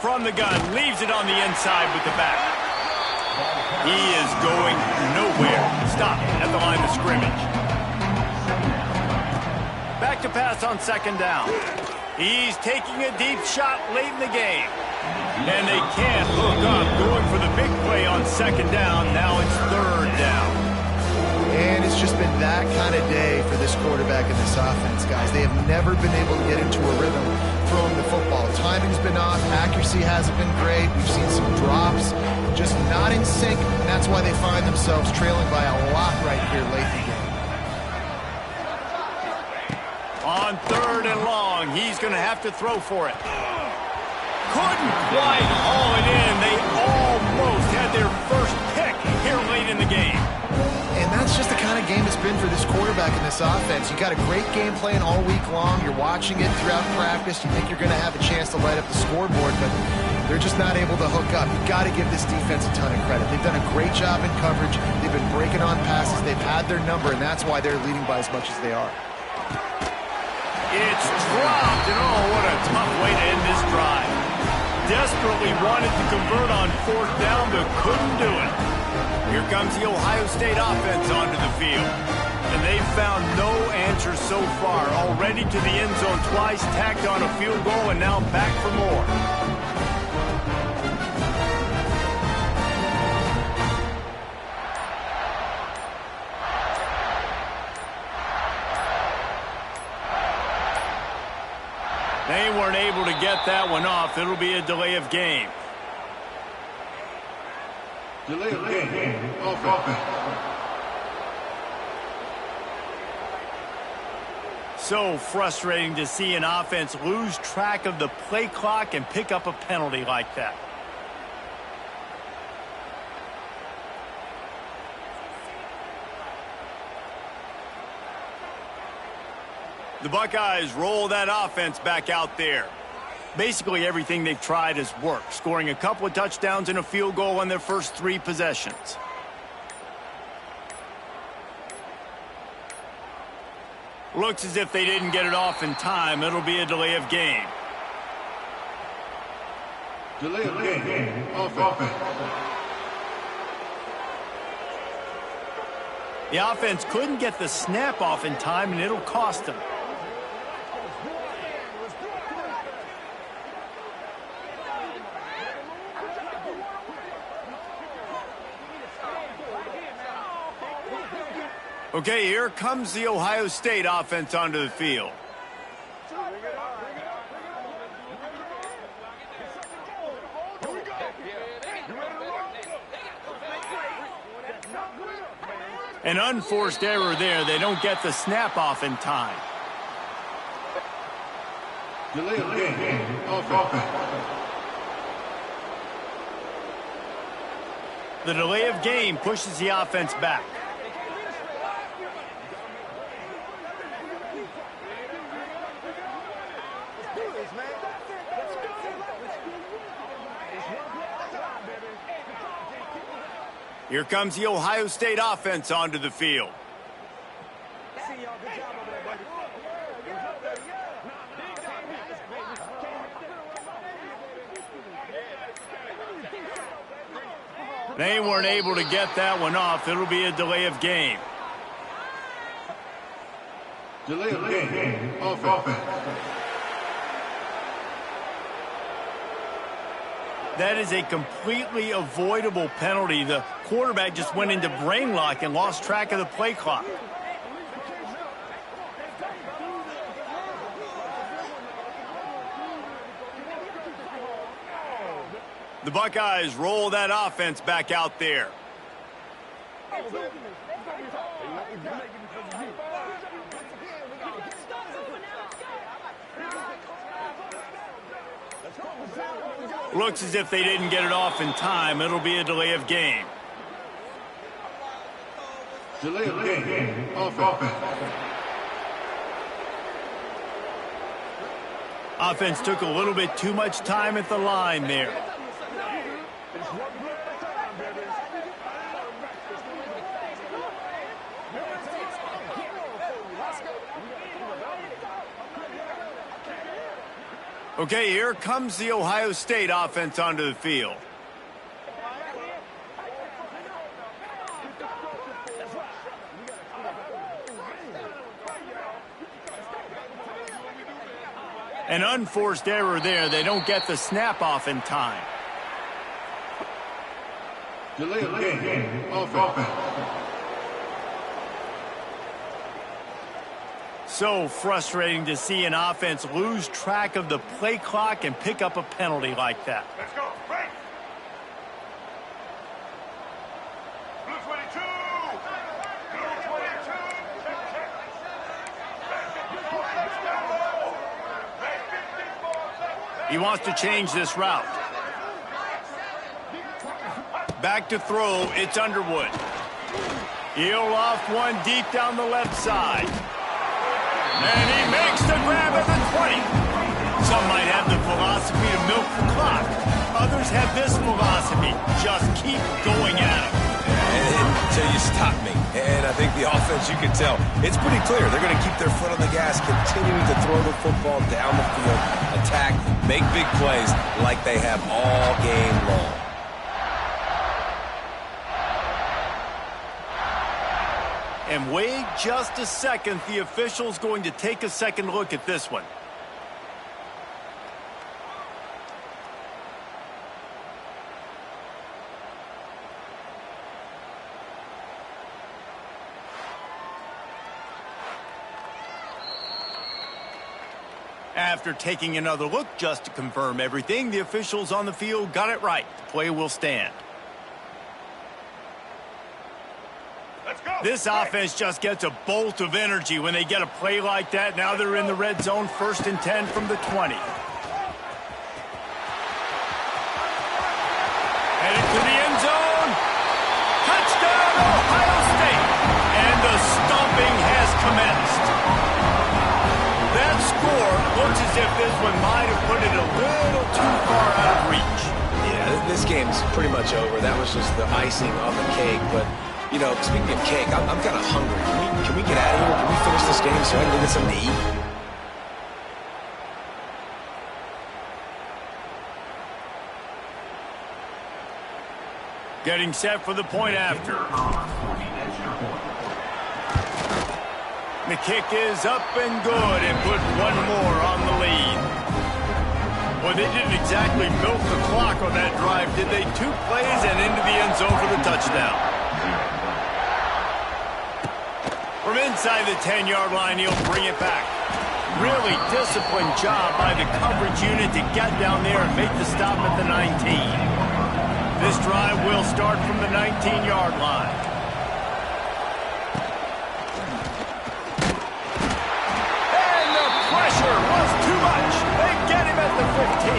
From the gun, leaves it on the inside with the back. He is going nowhere. Stop at the line of scrimmage. Back to pass on second down. He's taking a deep shot late in the game. And they can't hook up, going for the big play on second down. Now it's third down. And it's just been that kind of day for this quarterback and this offense, guys. They have never been able to get into a rhythm throwing the football. Timing's been off. Accuracy hasn't been great. We've seen some drops. Just not in sync, and that's why they find themselves trailing by a lot right here late in the game. On third and long, he's going to have to throw for it. Couldn't quite haul it in. They almost had their first pick here late in the game. And that's just the kind of game it's been for this quarterback and this offense. You got a great game plan all week long. You're watching it throughout practice. You think you're going to have a chance to light up the scoreboard, but they're just not able to hook up. You've got to give this defense a ton of credit. They've done a great job in coverage. They've been breaking on passes. They've had their number, and that's why they're leading by as much as they are. It's dropped, and oh, what a tough way to end this drive. Desperately wanted to convert on fourth down, but couldn't do it. Here comes the Ohio State offense onto the field. And they've found no answer so far. Already to the end zone twice, tacked on a field goal, and now back for more. They weren't able to get that one off. It'll be a delay of game. Delay of game. Offense. So frustrating to see an offense lose track of the play clock and pick up a penalty like that. The Buckeyes roll that offense back out there. Basically everything they've tried has worked, scoring a couple of touchdowns and a field goal on their first 3 possessions. Looks as if they didn't get it off in time. It'll be a delay of game. Delay of game. Offense. The offense couldn't get the snap off in time, and it'll cost them. Okay, here comes the Ohio State offense onto the field. An unforced error there. They don't get the snap off in time. Delay of game. Offense. The delay of game pushes the offense back. Here comes the Ohio State offense onto the field. They weren't able to get that one off. It'll be a delay of game. Delay of game. Offense. That is a completely avoidable penalty. The quarterback just went into brain lock and lost track of the play clock. The Buckeyes roll that offense back out there. Looks as if they didn't get it off in time. It'll be a delay of game. Delay of game. Offense. Offense took a little bit too much time at the line there. Okay, here comes the Ohio State offense onto the field. An unforced error there. They don't get the snap off in time. Delay of game. Offense. So frustrating to see an offense lose track of the play clock and pick up a penalty like that. Let's go. Break. Blue 22. Blue 22. He wants to change this route. Back to throw. It's Underwood. He'll loft one deep down the left side. And he makes the grab at the 20. Some might have the philosophy to milk the clock. Others have this philosophy. Just keep going at him. Until you stop me. And I think the offense, you can tell, it's pretty clear. They're going to keep their foot on the gas, continuing to throw the football down the field, attack, make big plays like they have all game long. And wait just a second. The official's going to take a second look at this one. After taking another look just to confirm everything, the officials on the field got it right. The play will stand. This offense just gets a bolt of energy when they get a play like that. Now they're in the red zone, 1st and 10 from the 20. Headed to the end zone. Touchdown, Ohio State. And the stomping has commenced. That score looks as if this one might have put it a little too far out of reach. Yeah, this game's pretty much over. That was just the icing on the cake, but... You know, speaking of cake, I'm kind of hungry. Can we get out of here? Can we finish this game so I can go get something to eat? Getting set for the point after. The kick is up and good and put one more on the lead. Well, they didn't exactly milk the clock on that drive, did they? 2 plays and into the end zone for the touchdown. From inside the 10-yard line, he'll bring it back. Really disciplined job by the coverage unit to get down there and make the stop at the 19. This drive will start from the 19-yard line. And the pressure was too much. They get him at the 15.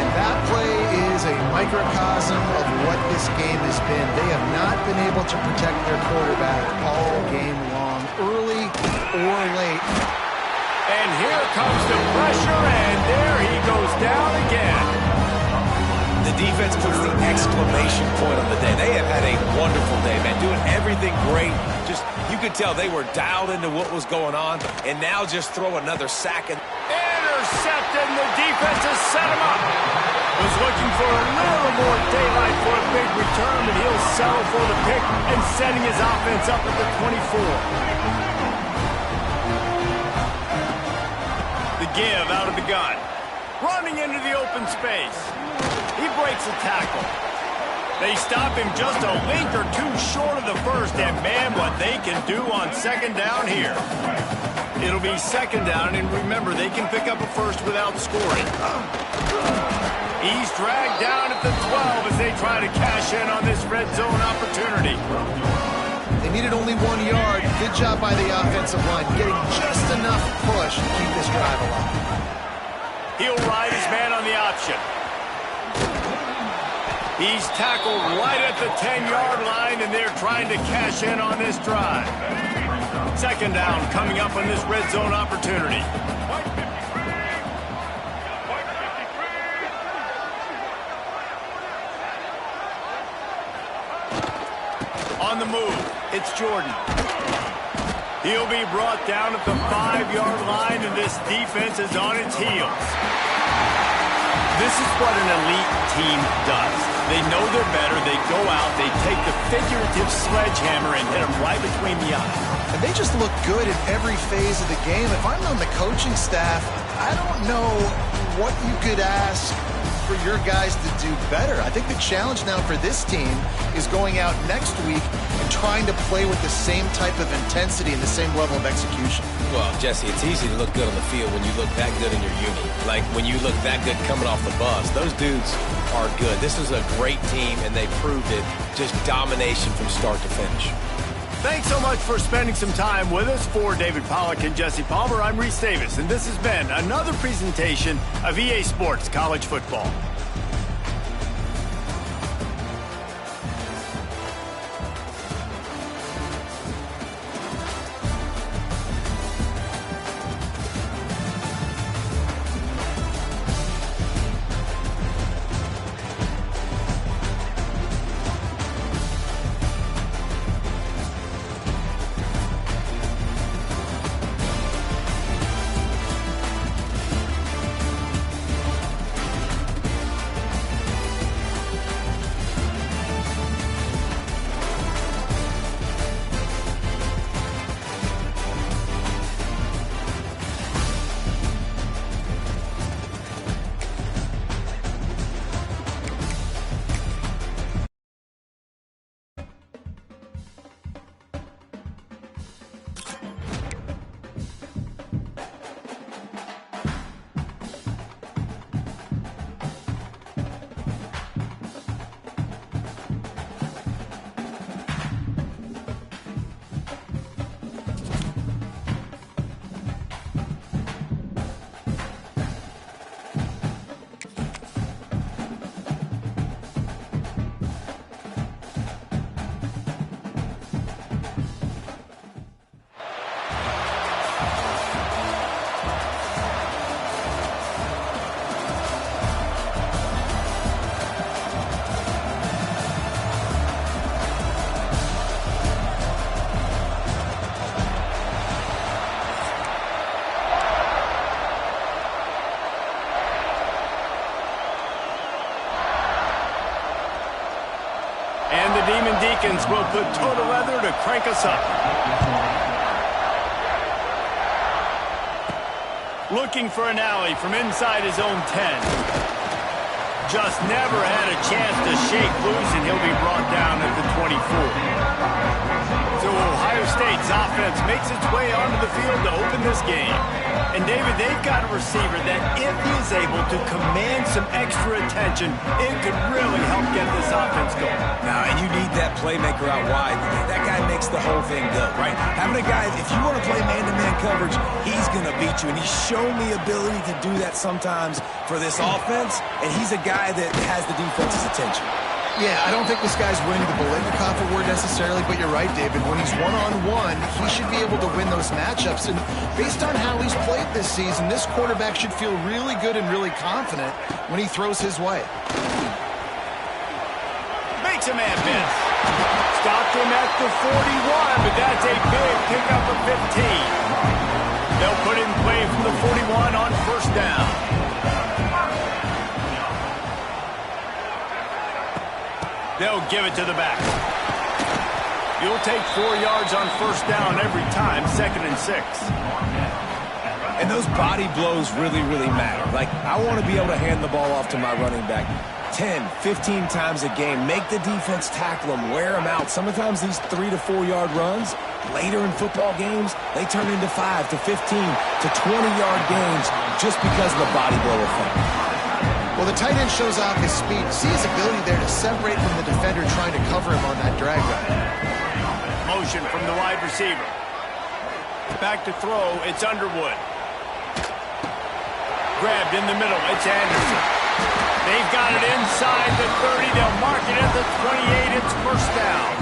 And that play is a microcosm of what this game has been. They have not been able to protect their quarterback all game long, early or late. And here comes the pressure, and there he goes down again. The defense puts the exclamation point on the day. They have had wonderful day, man. Doing everything great. Just, you could tell they were dialed into what was going on. And now just throw another sack. Intercepted, and the defense has set him up. Was looking for a little more daylight for a big return, but he'll settle for the pick and setting his offense up at the 24. The give out of the gun. Running into the open space. He breaks a tackle. They stop him just a link or two short of the first, and man, what they can do on second down here. It'll be second down, and remember, they can pick up a first without scoring. He's dragged down at the 12 as they try to cash in on this red zone opportunity. They needed only 1 yard. Good job by the offensive line, getting just enough push to keep this drive alive. He'll ride his man on the option. He's tackled right at the 10-yard line, and they're trying to cash in on this drive. Second down coming up on this red zone opportunity. On the move, it's Jordan. He'll be brought down at the 5-yard line, and this defense is on its heels. This is what an elite team does. They know they're better. They go out, they take the figurative sledgehammer and hit them right between the eyes. And they just look good in every phase of the game. If I'm on the coaching staff, I don't know what you could ask for your guys to do better. I think the challenge now for this team is going out next week and trying to play with the same type of intensity and the same level of execution. Well, Jesse, it's easy to look good on the field when you look that good in your uni. Like when you look that good coming off the bus. Those dudes are good. This is a great team, and they proved it. Just domination from start to finish. Thanks so much for spending some time with us. For David Pollack and Jesse Palmer, I'm Reese Davis, and this has been another presentation of EA Sports College Football. Demon Deacons will put total leather to crank us up. Looking for an alley from inside his own 10. Just never had a chance to shake loose, and he'll be brought down at the 24. So Ohio State's offense makes its way onto the field to open this game. And, David, they've got a receiver that if he is able to command some extra attention, it could really help get this offense going. Now, and you need that playmaker out wide. That guy makes the whole thing go, right? Having a guy, if you want to play man-to-man coverage, he's going to beat you. And he's shown the ability to do that sometimes for this offense, and he's a guy that has the defense's attention. Yeah, I don't think this guy's winning the Biletnikoff award necessarily, but you're right, David. When he's one-on-one, he should be able to win those matchups. And based on how he's played this season, this quarterback should feel really good and really confident when he throws his way. Makes a man miss. Stopped him at the 41, but that's a big pickup of 15. They'll put in play from the 41 on first down. They'll give it to the back. You'll take 4 yards on first down every time, 2nd and 6. And those body blows really, really matter. Like, I want to be able to hand the ball off to my running back 10, 15 times a game. Make the defense tackle them, wear them out. Sometimes these 3 to 4 yard runs, later in football games, they turn into 5 to 15 to 20-yard gains just because of the body blow effect. Well, the tight end shows off his speed. See his ability there to separate from the defender trying to cover him on that drag route. Motion from the wide receiver. Back to throw, it's Underwood. Grabbed in the middle, it's Anderson. They've got it inside the 30. They'll mark it at the 28. It's first down.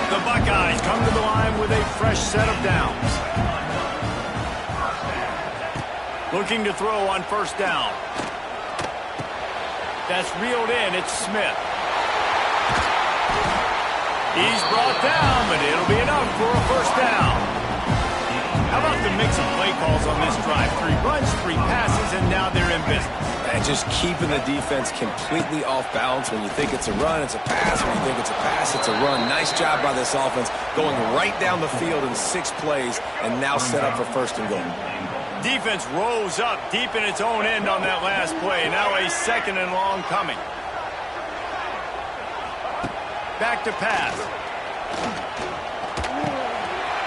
The Buckeyes come to the line with a fresh set of downs. Looking to throw on first down. That's reeled in. It's Smith. He's brought down, but it'll be enough for a first down. How about the mix of play calls on this drive? 3 runs, 3 passes, and now they're in business. And just keeping the defense completely off balance. When you think it's a run, it's a pass. When you think it's a pass, it's a run. Nice job by this offense going right down the field in 6 plays and now set up for first and goal. Defense rose up deep in its own end on that last play. Now a 2nd and long coming. Back to pass.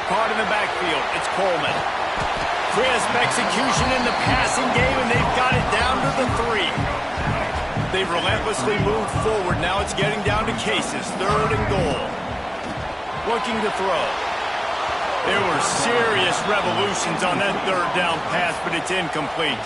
Caught in the backfield. It's Coleman. Crisp execution in the passing game, and they've got it down to the 3. They've relentlessly moved forward. Now it's getting down to cases. 3rd and goal. Looking to throw. There were serious revolutions on that 3rd down pass, but it's incomplete.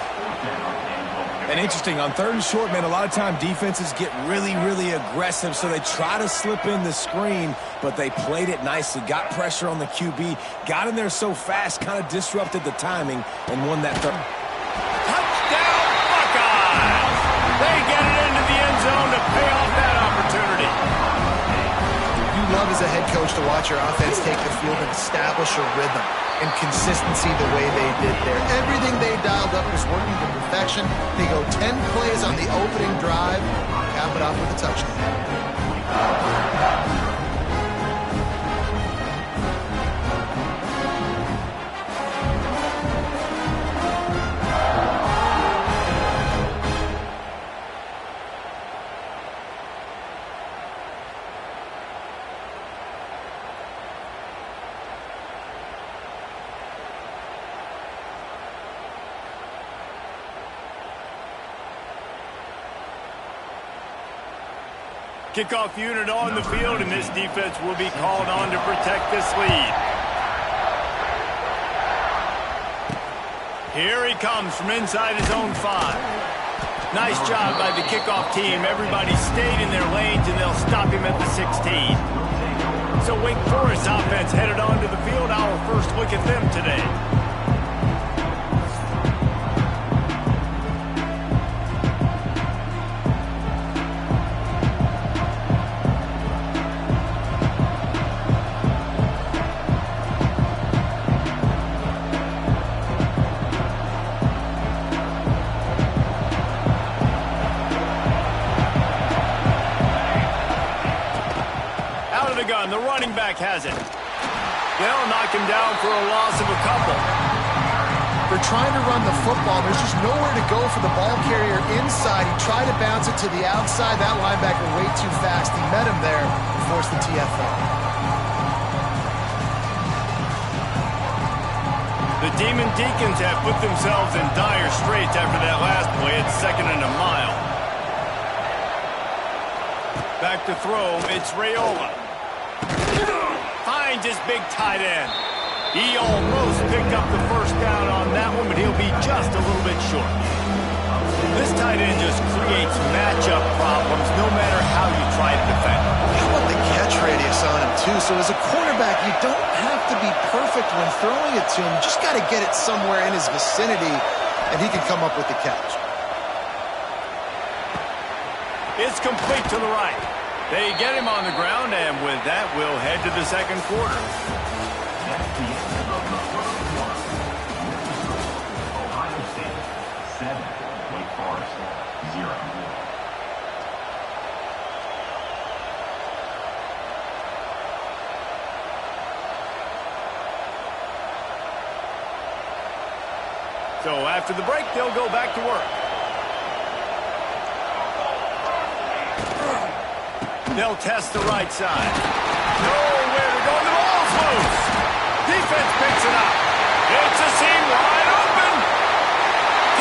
And interesting, on 3rd and short, man, a lot of time defenses get really, really aggressive, so they try to slip in the screen, but they played it nicely, got pressure on the QB, got in there so fast, kind of disrupted the timing, and won that 3rd. Touchdown, Buckeyes! They get it into the end zone to pay off that opportunity. You love as a head coach to watch your offense take the field and establish a rhythm and consistency the way they did there. Everything they dialed up was working to perfection. They go 10 plays on the opening drive, cap it off with a touchdown. Kickoff unit on the field, and this defense will be called on to protect this lead. Here he comes from inside his own 5. Nice job by the kickoff team. Everybody stayed in their lanes, and they'll stop him at the 16. So Wake Forest offense headed onto the field. Our first look at them today. The running back has it. They'll knock him down for a loss of a couple. For trying to run the football, there's just nowhere to go for the ball carrier inside. He tried to bounce it to the outside. That linebacker way too fast. He met him there and forced the TFL. The Demon Deacons have put themselves in dire straits after that last play. It's 2nd and a mile. Back to throw. It's Raiola. Finds his big tight end. He almost picked up the first down on that one, but he'll be just a little bit short. This tight end just creates matchup problems no matter how you try to defend. How about the catch radius on him, too? So as a cornerback, you don't have to be perfect when throwing it to him. You just got to get it somewhere in his vicinity, and he can come up with the catch. It's complete to the right. They get him on the ground, and with that, we'll head to the second quarter. That's the end of the first one. Ohio State 7, Wake Forest 0. So after the break, they'll go back to work. They'll test the right side. Nowhere to go. The ball's loose. Defense picks it up. It's a seam wide open.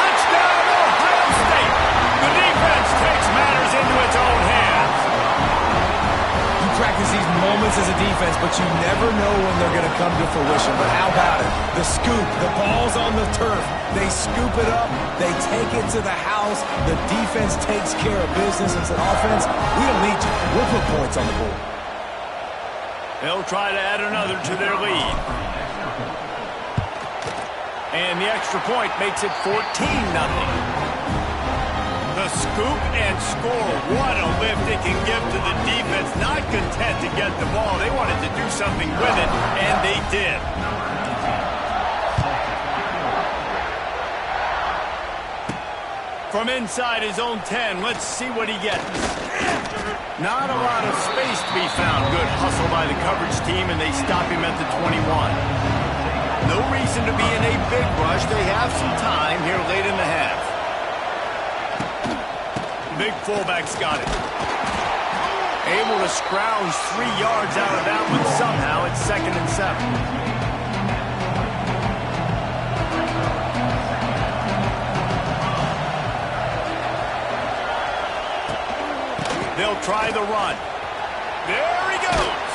Touchdown, Ohio State. The defense takes matters into its own hands. You practice these moments as a defense, but you never know when they're going to come to fruition. But how about it? The scoop, the ball's on the turf. They scoop it up. They take it to the house. The defense takes care of business and said, offense, we don't need you. We'll put points on the board. They'll try to add another to their lead. And the extra point makes it 14-0. The scoop and score. What a lift it can give to the defense. Not content to get the ball. They wanted to do something with it, and they did. From inside his own 10, let's see what he gets. Not a lot of space to be found. Good hustle by the coverage team, and they stop him at the 21. No reason to be in a big rush. They have some time here late in the half. Big fullback's got it. Able to scrounge 3 yards out of that one somehow. It's 2nd and 7. They'll try the run. There he goes.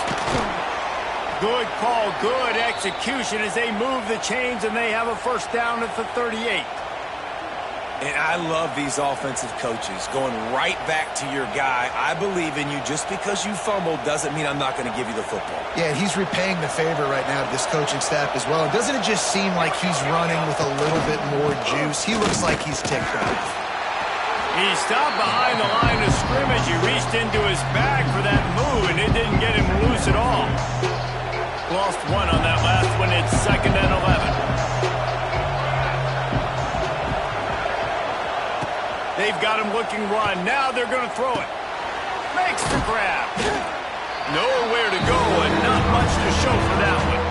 Good call, good execution as they move the chains, and they have a first down at the 38. And I love these offensive coaches going right back to your guy. I believe in you. Just because you fumbled doesn't mean I'm not going to give you the football. Yeah, he's repaying the favor right now to this coaching staff as well. Doesn't it just seem like he's running with a little bit more juice? He looks like he's ticked off. He stopped behind the line of scrimmage. He reached into his bag for that move, and it didn't get him loose at all. Lost one on that last one. It's 2nd and 11. They've got him looking run. Now they're going to throw it. Makes the grab. Nowhere to go, and not much to show for that one.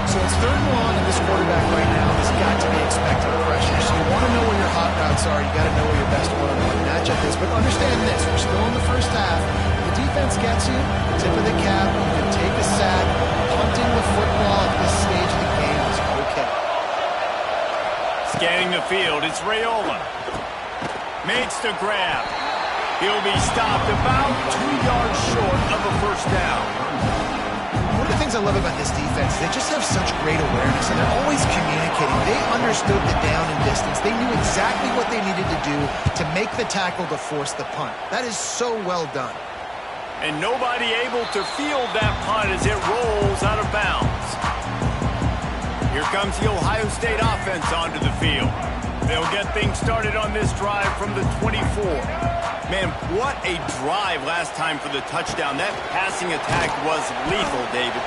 So it's 3rd and long, and this quarterback right now has got to be expecting pressure. So you want to know where your hot routes are. You got to know where your best one-on-one matchup is. But understand this: we're still in the first half. The defense gets you, tip of the cap. You can take a sack. Punting the football at this stage of the game is okay. Scanning the field, it's Raiola. Makes the grab. He'll be stopped about 2 yards short of a first down. One of the things I love about this defense, they just have such great awareness, and they're always communicating. They understood the down and distance. They knew exactly what they needed to do to make the tackle to force the punt. That is so well done. And nobody able to field that punt as it rolls out of bounds. Here comes the Ohio State offense onto the field. They'll get things started on this drive from the 24. Man, what a drive last time for the touchdown. That passing attack was lethal, David.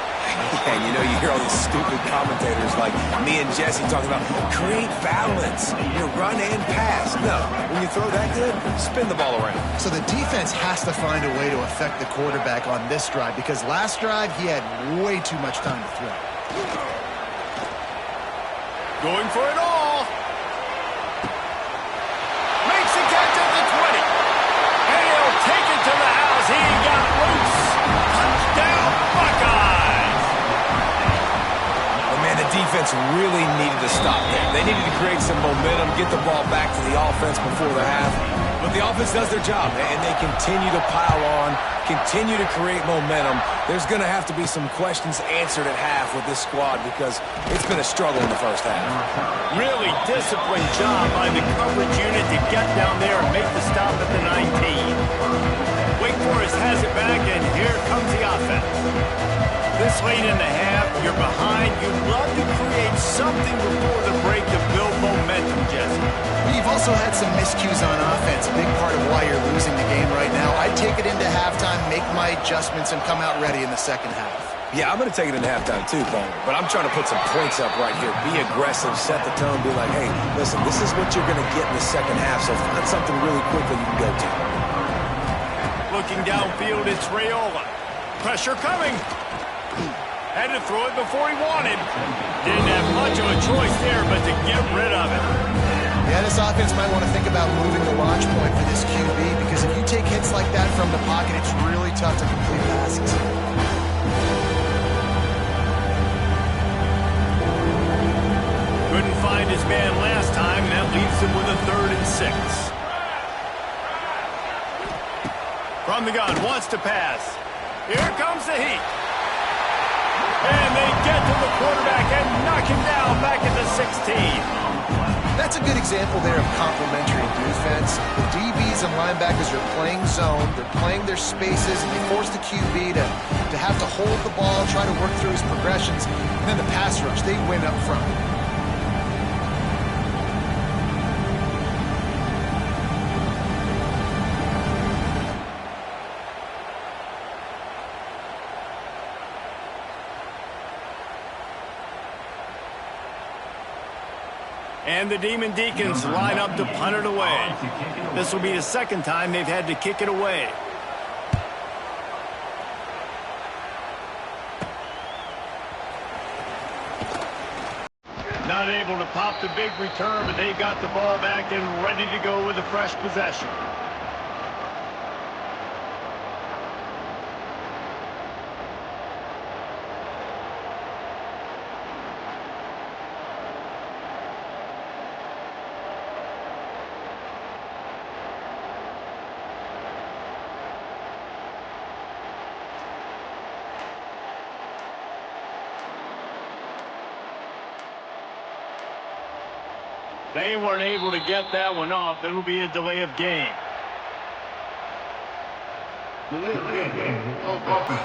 Yeah, you know, you hear all these stupid commentators like me and Jesse talking about create balance, run and pass. No, when you throw that good, spin the ball around. So the defense has to find a way to affect the quarterback on this drive, because last drive he had way too much time to throw. Going for it all. Makes the catch at the 20. And he'll take it to the house. He got loose. Touchdown, Buckeyes. Oh, man, the defense really needed to stop there. They needed to create some momentum, get the ball back to the offense before the half. But the offense does their job, and they continue to pile on, continue to create momentum. There's going to have to be some questions answered at half with this squad because it's been a struggle in the first half. Really disciplined job by the coverage unit to get down there and make the stop at the 19. Wake Forest has it back, and here comes the offense. This late in the half, you're behind. You'd love to create something before the break to build momentum, Jesse. You've also had some miscues on offense, a big part of why you're losing the game right now. I'd take it into halftime, make my adjustments, and come out ready in the second half. Yeah, I'm going to take it into halftime too, Paul. But I'm trying to put some points up right here. Be aggressive, set the tone, be like, hey, listen, this is what you're going to get in the second half, so find something really quick that you can go to. Looking downfield, it's Raiola. Pressure coming. Had to throw it before he wanted. Didn't have much of a choice there, but to get rid of it. Yeah, this offense might want to think about moving the launch point for this QB, because if you take hits like that from the pocket, it's really tough to complete passes. Couldn't find his man last time, and that leaves him with a 3rd and 6. From the gun, wants to pass. Here comes the heat. And they get to the quarterback and knock him down back at the 16. That's a good example there of complementary defense. The DBs and linebackers are playing zone, they're playing their spaces, and they force the QB to have to hold the ball, try to work through his progressions, and then the pass rush, they win up front. And the Demon Deacons line up to punt it away. This will be the second time they've had to kick it away. Not able to pop the big return, but they got the ball back and ready to go with a fresh possession. They weren't able to get that one off. It'll be a delay of game. Delay of game. Offense.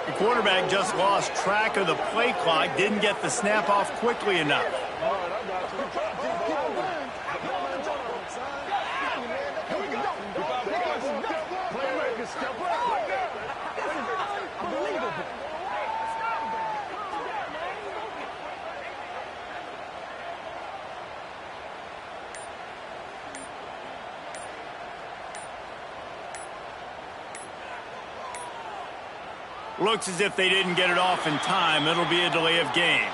The quarterback just lost track of the play clock, didn't get the snap off quickly enough. Looks as if they didn't get it off in time. It'll be a delay of game.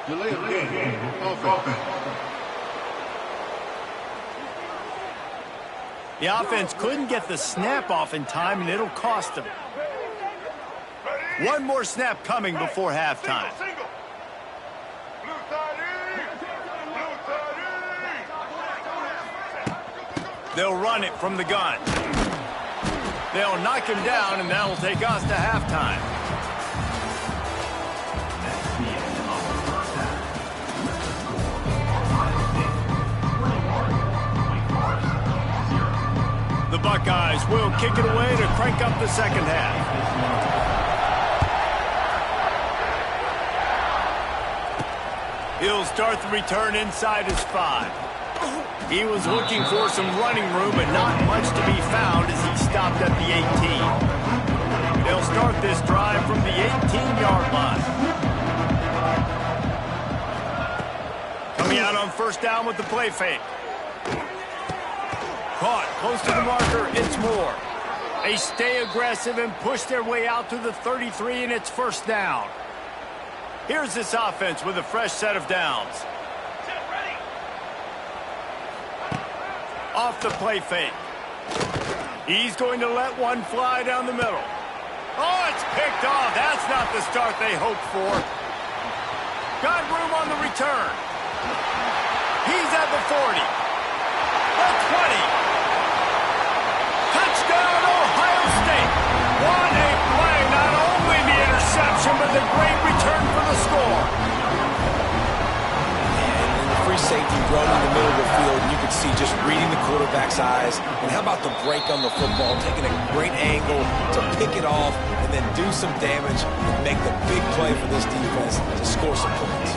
Delay of game. Offense. The offense couldn't get the snap off in time, and it'll cost them. One more snap coming before halftime. Single. Blue side in. They'll run it from the gun. They'll knock him down, and that'll take us to halftime. The Buckeyes will kick it away to crank up the second half. He'll start the return inside his 5. He was looking for some running room, but not much to be found as he stopped at the 18. They'll start this drive from the 18-yard line. Coming out on first down with the play fake. Caught close to the marker, it's Moore. They stay aggressive and push their way out to the 33, and it's first down. Here's this offense with a fresh set of downs. Off the play fake. He's going to let one fly down the middle. Oh, it's picked off. That's not the start they hoped for. Got room on the return. He's at the 40. The 20. Touchdown, Ohio State. What a play. Not only the interception, but the great return for the score. Free safety thrown in the middle of the field. You could see just reading the quarterback's eyes. And how about the break on the football, taking a great angle to pick it off and then do some damage and make the big play for this defense to score some points.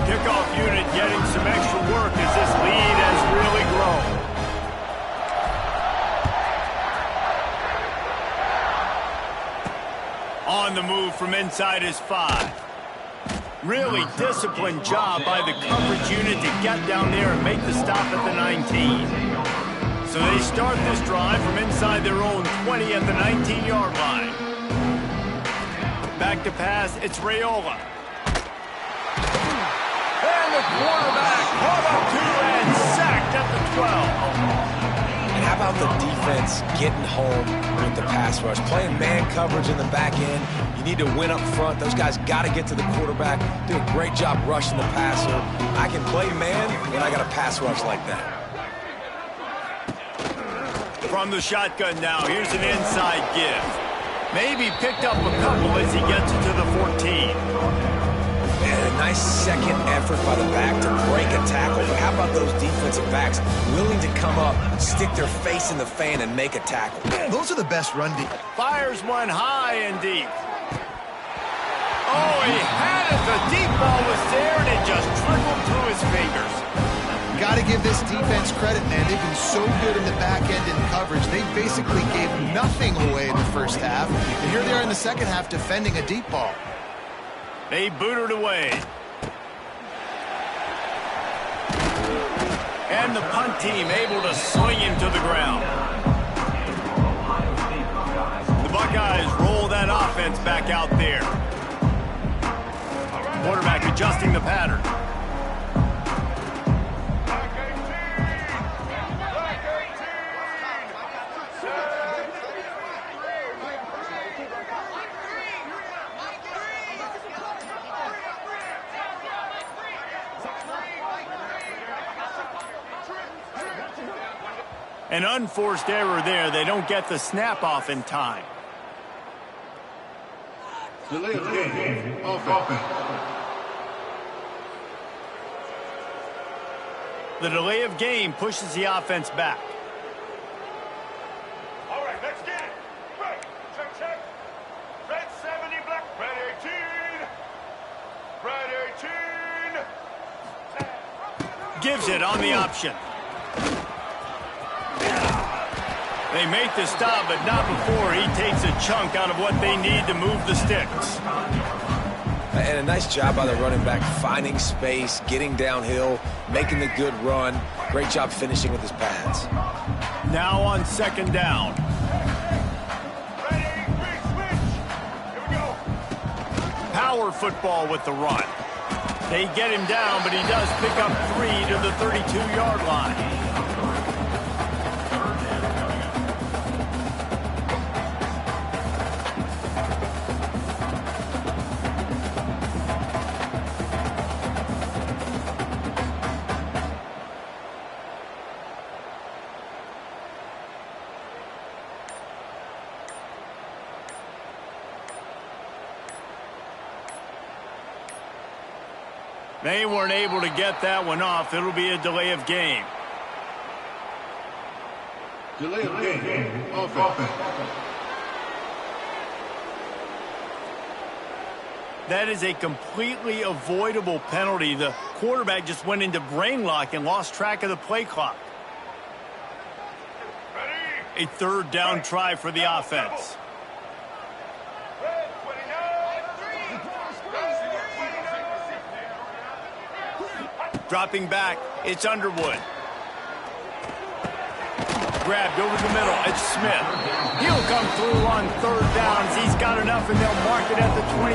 Kickoff unit getting some extra work as this lead has really grown. On the move from inside his 5. Really disciplined job by the coverage unit to get down there and make the stop at the 19. So they start this drive from inside their own 20 at the 19-yard line. Back to pass, it's Raiola. And the quarterback caught up to and sacked at the 12. And how about the defense getting home with the pass rush? Playing man coverage in the back end. You need to win up front. Those guys got to get to the quarterback. Do a great job rushing the passer. I can play man when I got a pass rush like that. From the shotgun now, here's an inside give. Maybe picked up a couple as he gets it to the 14. And a nice second effort by the back to break a tackle. But how about those defensive backs willing to come up, stick their face in the fan, and make a tackle? Those are the best run deep. Fires one high and deep. Oh, he had it. The deep ball was there, and it just trickled through his fingers. Got to give this defense credit, man. They've been so good in the back end in coverage. They basically gave nothing away in the first half. And here they are in the second half defending a deep ball. They booted away. And the punt team able to swing him to the ground. The Buckeyes roll that offense back out there. Quarterback adjusting the pattern. An unforced error there. They don't get the snap off in time. Delay of game. Offense. The delay of game pushes the offense back. All right, let's get it. Right. Check, check. Red 70, black. Red 18. Red 18. Gives it on the option. They make the stop, but not before he takes a chunk out of what they need to move the sticks. And a nice job by the running back, finding space, getting downhill, making the good run. Great job finishing with his pads. Now on second down. Ready, switch. Here we go. Power football with the run. They get him down, but he does pick up 3 to the 32-yard line. They weren't able to get that one off. It'll be a delay of game. Delay of game. Offense. That is a completely avoidable penalty. The quarterback just went into brain lock and lost track of the play clock. Ready. A third down try for the offense. Red 29. Dropping back, it's Underwood. Grabbed over the middle, it's Smith. He'll come through on third downs. He's got enough, and they'll mark it at the 23.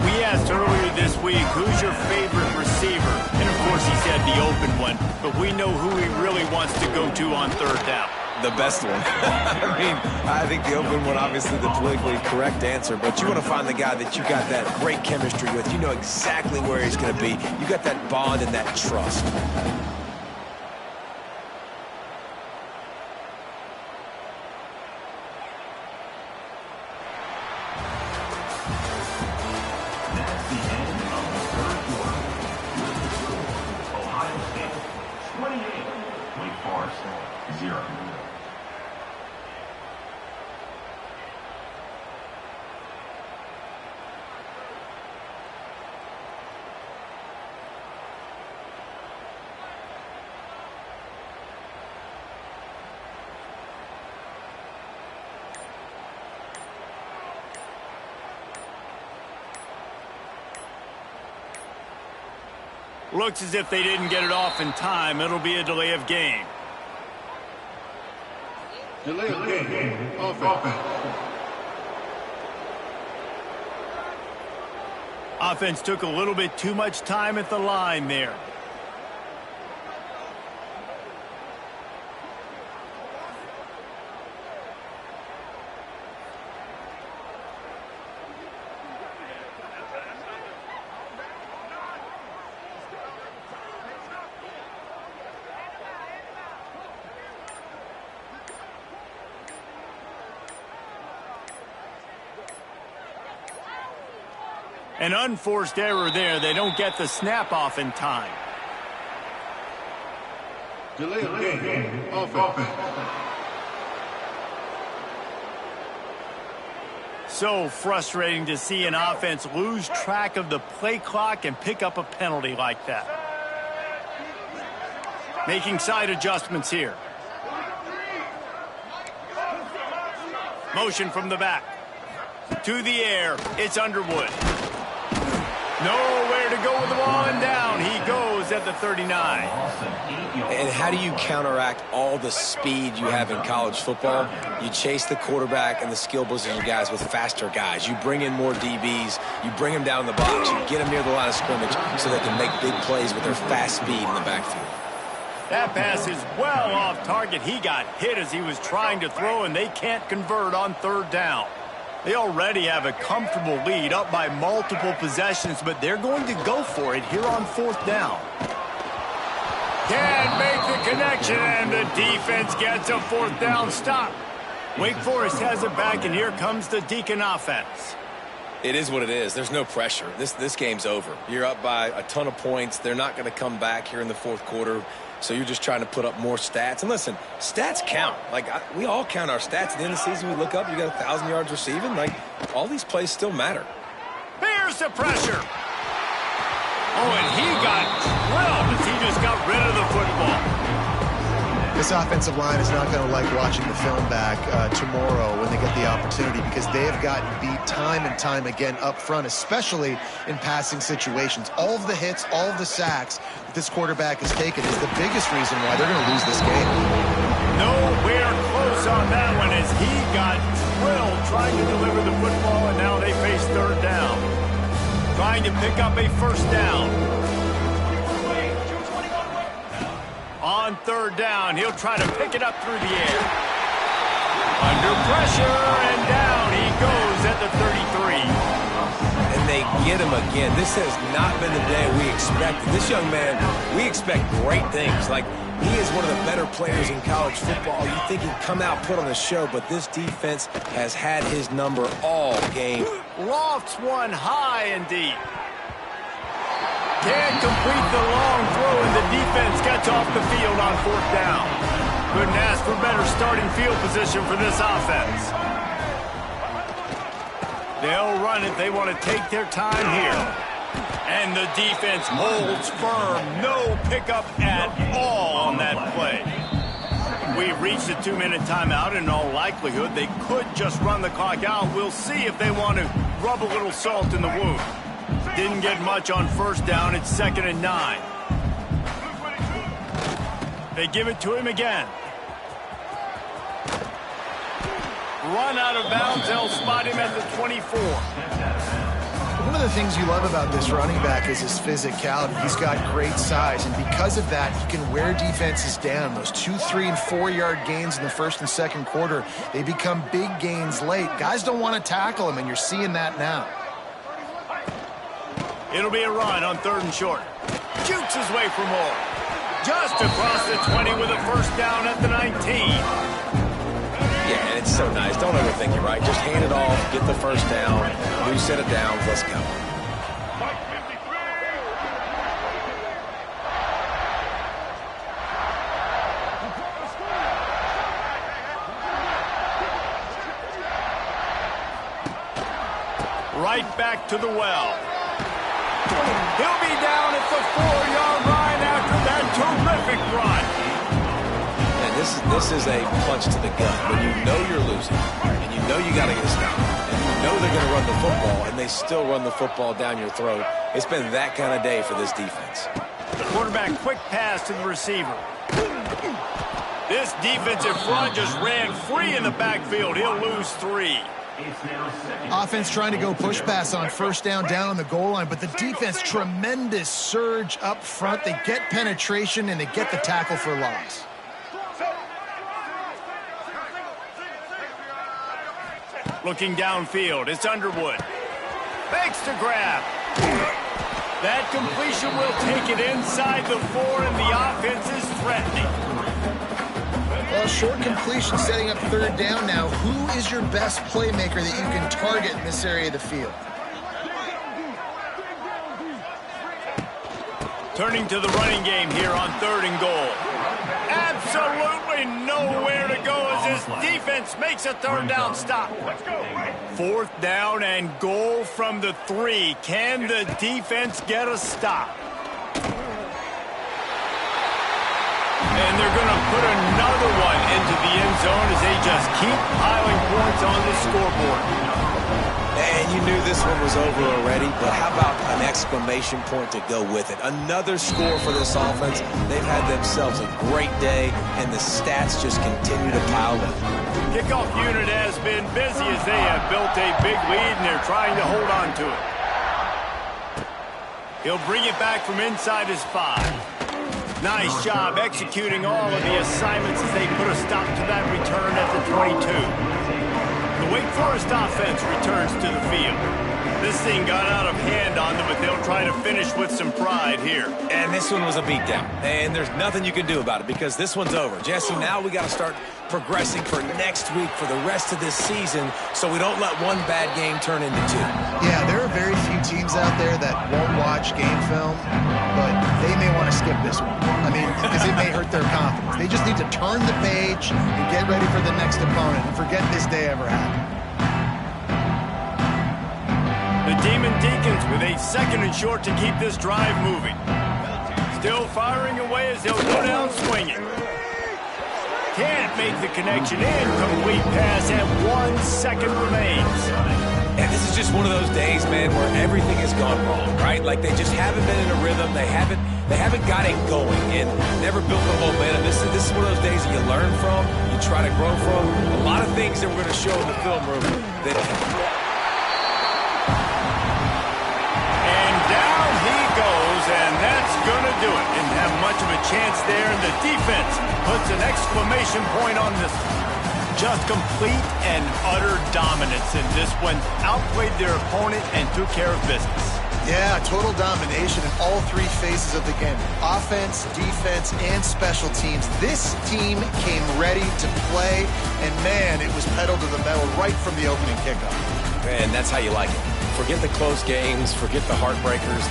We asked earlier this week, who's your favorite receiver? And, of course, he said the open one. But we know who he really wants to go to on third down. The best one. I think the open one, obviously the politically correct answer, but you want to find the guy that you got that great chemistry with. You know exactly where he's going to be. You got that bond and that trust. 0. Looks as if they didn't get it off in time. It'll be a delay of game. Delay of game. Offense. Offense took a little bit too much time at the line there. An unforced error there. They don't get the snap off in time. Delay of game. Offense. So frustrating to see an offense lose track of the play clock and pick up a penalty like that. Making side adjustments here. Motion from the back. To the air. It's Underwood. Nowhere to go with the ball, and down he goes at the 39. And how do you counteract all the speed you have in college football? You chase the quarterback and the skill position guys with faster guys. You bring in more DBs. You bring them down the box. You get them near the line of scrimmage so they can make big plays with their fast speed in the backfield. That pass is well off target. He got hit as he was trying to throw, and they can't convert on third down. They already have a comfortable lead, up by multiple possessions, but they're going to go for it here on fourth down. Can't make the connection, and the defense gets a fourth down stop. Wake Forest has it back, and here comes the Deacon offense. It is what it is. There's no pressure. This game's over. You're up by a ton of points. They're not going to come back here in the fourth quarter. So you're just trying to put up more stats. And listen, stats count. We all count our stats. At the end of the season, we look up, you got 1,000 yards receiving. All these plays still matter. Here's the pressure. Oh, and he got drilled as he just got rid of the football. This offensive line is not going to like watching the film back tomorrow when they get the opportunity, because they have gotten beat time and time again up front, especially in passing situations. All of the hits, all of the sacks that this quarterback has taken is the biggest reason why they're going to lose this game. Nowhere close on that one as he got drilled trying to deliver the football, and now they face third down. Trying to pick up a first down. On third down, he'll try to pick it up through the air. Under pressure, and down he goes at the 33. And they get him again. This has not been the day we expected. This young man, we expect great things. He is one of the better players in college football. You think he'd come out, put on a show, but this defense has had his number all game. Lofts one high and deep. Can't complete the long throw, and the defense gets off the field on fourth down. Couldn't ask for better starting field position for this offense. They'll run it. They want to take their time here. And the defense holds firm. No pickup at all on that play. We've reached a 2-minute timeout. In all likelihood, they could just run the clock out. We'll see if they want to rub a little salt in the wound. Didn't get much on first down. It's 2nd and 9. They give it to him again. Run out of bounds. They'll spot him at the 24. One of the things you love about this running back is his physicality. He's got great size, and because of that, he can wear defenses down. Those 2, 3, and 4-yard gains in the first and second quarter, they become big gains late. Guys don't want to tackle him, and you're seeing that now. It'll be a run on 3rd and short. Shoots his way for more. Just across the 20 with a first down at the 19. Yeah, and it's so nice. Don't overthink it, right? Just hand it off, get the first down, new set of downs, let's go. right back to the well. He'll be down at the 4-yard line after that terrific run. And this is a punch to the gut. When you know you're losing, and you know you got to get a stop, and you know they're going to run the football, and they still run the football down your throat, it's been that kind of day for this defense. The quarterback quick pass to the receiver. This defensive front just ran free in the backfield. He'll lose 3. Offense trying to go push pass on first down on the goal line, but the defense, tremendous surge up front. They get penetration, and they get the tackle for loss. Looking downfield, it's Underwood. Makes the grab. That completion will take it inside the 4, and the offense is threatening. Well, short completion setting up third down now. Who is your best playmaker that you can target in this area of the field? Turning to the running game here on 3rd and goal. Absolutely nowhere to go as this defense makes a 3rd down stop. 4th down and goal from the 3. Can the defense get a stop? And they're going to put another one into the end zone as they just keep piling points on the scoreboard. And you knew this one was over already, but how about an exclamation point to go with it? Another score for this offense. They've had themselves a great day, and the stats just continue to pile up. Kickoff unit has been busy as they have built a big lead, and they're trying to hold on to it. He'll bring it back from inside his 5. Nice job executing all of the assignments as they put a stop to that return at the 22. The Wake Forest offense returns to the field. This thing got out of hand on them, but they'll try to finish with some pride here. And this one was a beatdown, and there's nothing you can do about it because this one's over. Jesse, now we got to start progressing for next week for the rest of this season so we don't let one bad game turn into 2. Yeah, there are very few teams out there that won't watch game film, but they may want to skip this one. I mean, because it may hurt their confidence. They just need to turn the page and get ready for the next opponent and forget this day ever happened. The Demon Deacons with a 2nd and short to keep this drive moving. Still firing away as they'll go down swinging. Can't make the connection. Incomplete pass and 1 second remains. And this is just one of those days, man, where everything has gone wrong, right? Like they just haven't been in a rhythm. They haven't got it going and never built the momentum. This is one of those days that you learn from, you try to grow from. A lot of things that we're going to show in the film room that. And down he goes, and that's going to do it. Didn't have much of a chance there, and the defense puts an exclamation point on this one. Just complete and utter dominance in this one. Outplayed their opponent and took care of business. Yeah, total domination in all 3 phases of the game. Offense, defense, and special teams. This team came ready to play, and man, it was pedal to the metal right from the opening kickoff. And that's how you like it. Forget the close games, forget the heartbreakers,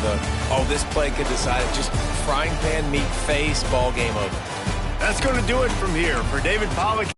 this play could decide it. Just frying pan meat face, ball game over. That's going to do it from here. For David Pollack.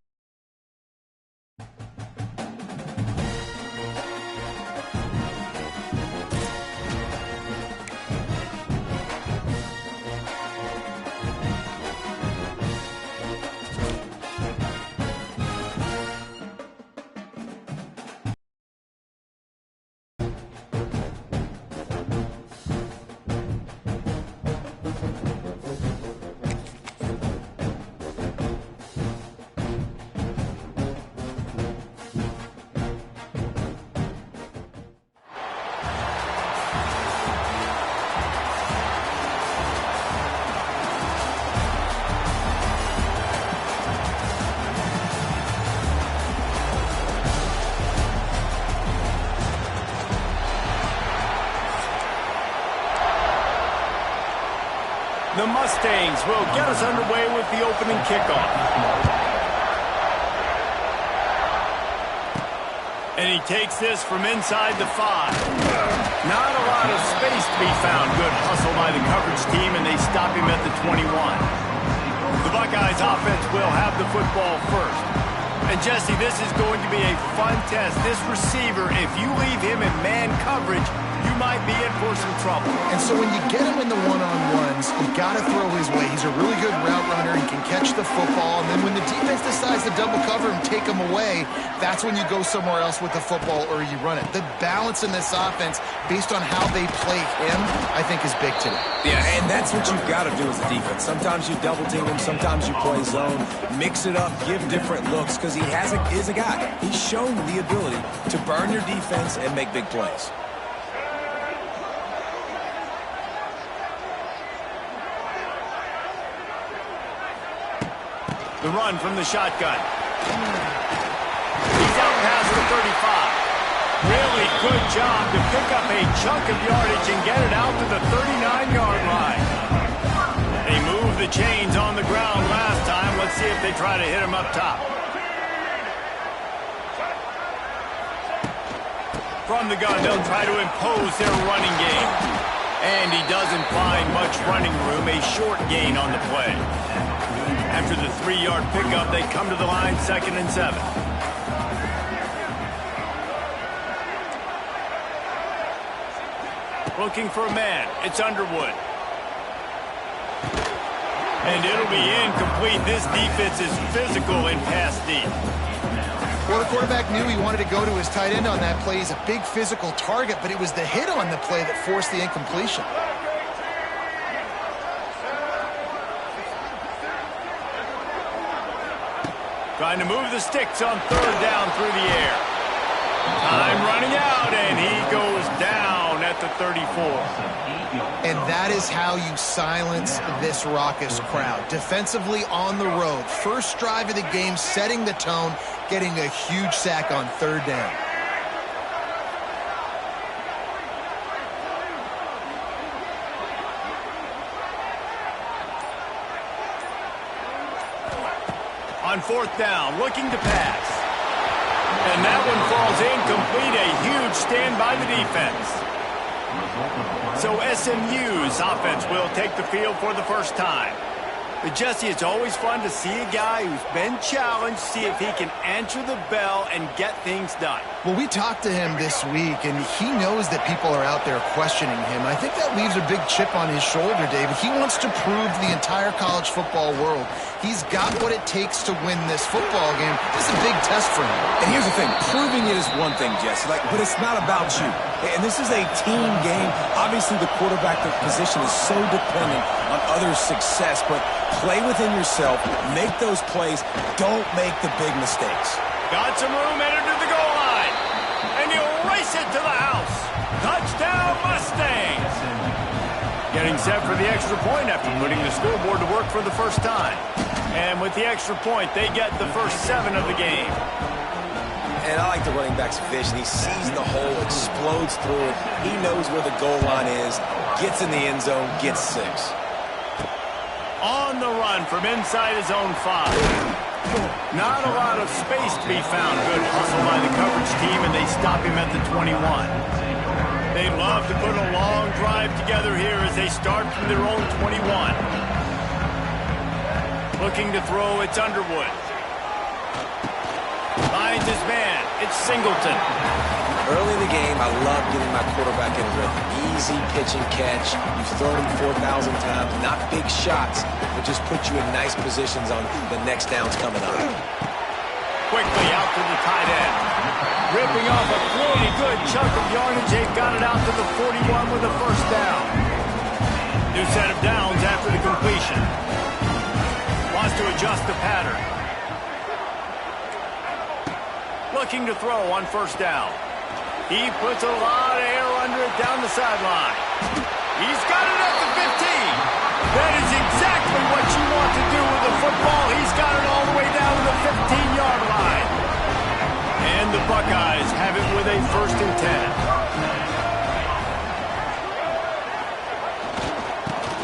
The Mustangs will get us underway with the opening kickoff. And he takes this from inside the 5. Not a lot of space to be found. Good hustle by the coverage team, and they stop him at the 21. The Buckeyes offense will have the football first. And Jesse, this is going to be a fun test. This receiver, if you leave him in man coverage, you might be in for some trouble. And so when you get him in the one-on-ones, you got to throw his way. He's a really good route runner. He can catch the football. And then when the defense decides to double cover and take him away, that's when you go somewhere else with the football or you run it. The balance in this offense, based on how they play him, I think is big today. Yeah, and that's what you've got to do as a defense. Sometimes you double team him, sometimes you play zone, mix it up, give different looks, because he is a guy. He's shown the ability to burn your defense and make big plays. The run from the shotgun. He's out past the 35. Really good job to pick up a chunk of yardage and get it out to the 39-yard line. They moved the chains on the ground last time. Let's see if they try to hit him up top. From the gun, they'll try to impose their running game. And he doesn't find much running room, a short gain on the play. After the 3-yard pickup, they come to the line, 2nd and 7. Looking for a man. It's Underwood. And it'll be incomplete. This defense is physical in pass deep. Well, the quarterback knew he wanted to go to his tight end on that play. He's a big physical target, but it was the hit on the play that forced the incompletion. Trying to move the sticks on 3rd down through the air. Time running out, and he goes down at the 34. And that is how you silence this raucous crowd. Defensively on the road. First drive of the game, setting the tone, getting a huge sack on 3rd down. On 4th down, looking to pass. And that one falls incomplete. A huge stand by the defense. So SMU's offense will take the field for the first time. But Jesse, it's always fun to see a guy who's been challenged, see if he can answer the bell and get things done. Well, we talked to him this week, and he knows that people are out there questioning him. I think that leaves a big chip on his shoulder, David. He wants to prove to the entire college football world he's got what it takes to win this football game. This is a big test for him. And here's the thing. Proving it is one thing, Jesse, but it's not about you. And this is a team game. Obviously, the quarterback position is so dependent on others' success, but play within yourself, make those plays, don't make the big mistakes. Got some room, entered to the goal line. And he'll race it to the house. Touchdown, Mustangs. Getting set for the extra point after putting the scoreboard to work for the first time. And with the extra point, they get the first 7 of the game. And I like the running back's vision. He sees the hole, explodes through it. He knows where the goal line is, gets in the end zone, gets 6. On the run from inside his own 5. Not a lot of space to be found. Good hustle by the coverage team, and they stop him at the 21. They love to put a long drive together here as they start from their own 21. Looking to throw, it's Underwood. Finds his man, it's Singleton. Early in the game, I love getting my quarterback in rhythm. Easy pitch and catch. You've thrown him 4,000 times. Not big shots, but just put you in nice positions on the next downs coming up. Quickly out to the tight end. Ripping off a pretty good chunk of yardage. They've got it out to the 41 with a first down. New set of downs after the completion. Wants to adjust the pattern. Looking to throw on first down. He puts a lot of air under it down the sideline. He's got it at the 15. That is exactly what you want to do with the football. He's got it all the way down to the 15-yard line. And the Buckeyes have it with a 1st and 10.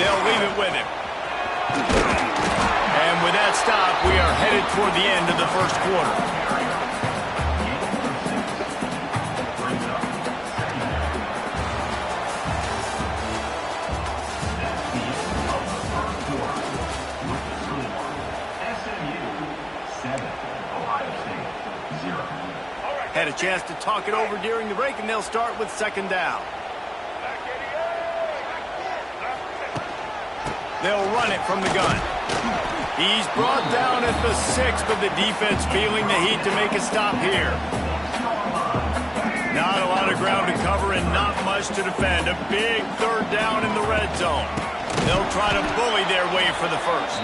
They'll leave it with him. And with that stop, we are headed toward the end of the first quarter. SMU 7, Ohio State. 0. Had a chance to talk it over during the break, and they'll start with second down. They'll run it from the gun. He's brought down at the 6, but the defense feeling the heat to make a stop here. Not a lot of ground to cover and not much to defend. A big third down in the red zone. They'll try to bully their way for the first.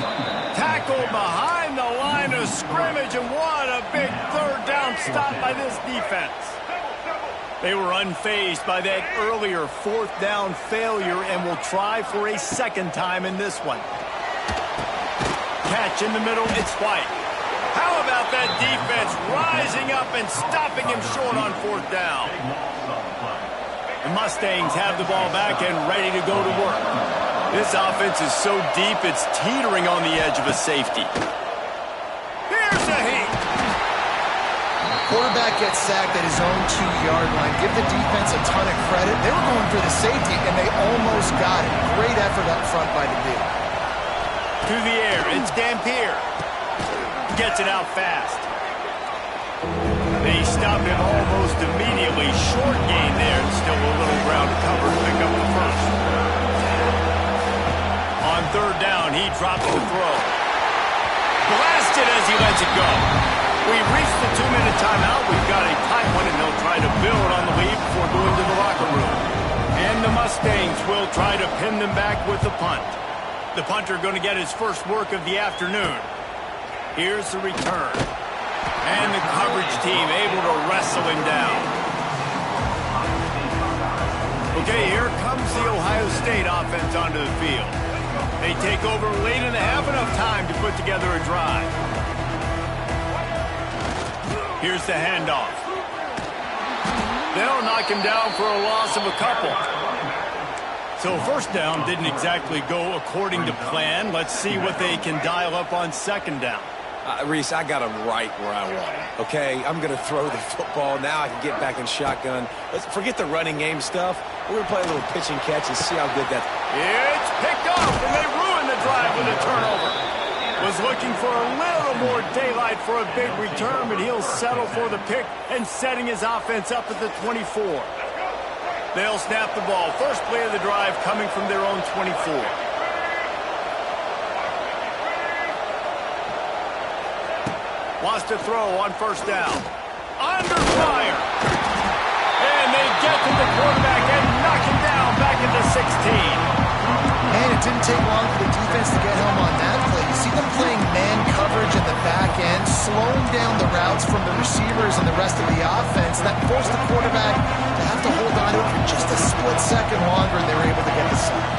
Tackled behind the line of scrimmage, and what a big third down stop by this defense. They were unfazed by that earlier fourth down failure and will try for a second time in this one. Catch in the middle, it's White. How about that defense rising up and stopping him short on fourth down? The Mustangs have the ball back and ready to go to work. This offense is so deep, it's teetering on the edge of a safety. Here's a heat. Quarterback gets sacked at his own 2-yard line. Give the defense a ton of credit. They were going for the safety, and they almost got it. Great effort up front by the D. To the air, it's Dampier. Gets it out fast. They stop him almost immediately. Short gain there, and still a little ground to cover to pick up the first. On third down, he drops the throw. Blasted as he lets it go. We've reached the 2-minute timeout. We've got a tight one, and they'll try to build on the lead before going to the locker room. And the Mustangs will try to pin them back with the punt. The punter going to get his first work of the afternoon. Here's the return. And the coverage team able to wrestle him down. Okay, here comes the Ohio State offense onto the field. They take over late in the half, enough time to put together a drive. Here's the handoff. They'll knock him down for a loss of a couple. So first down didn't exactly go according to plan. Let's see what they can dial up on second down. Reese, I got him right where I want him. Okay, I'm going to throw the football. Now I can get back in shotgun. Let's forget the running game stuff. We're going to play a little pitch and catch and see how good that. It's picked off, and they ruin the drive with a turnover. Was looking for a little more daylight for a big return, but he'll settle for the pick and setting his offense up at the 24. They'll snap the ball. First play of the drive coming from their own 24. Wants to throw on first down. Under fire. And they get to the quarterback and knock him down back at the 16. Man, it didn't take long for the defense to get home on that play. You see them playing man coverage in the back end, slowing down the routes from the receivers and the rest of the offense. That forced the quarterback to have to hold on to it for just a split second longer, and they were able to get the sack.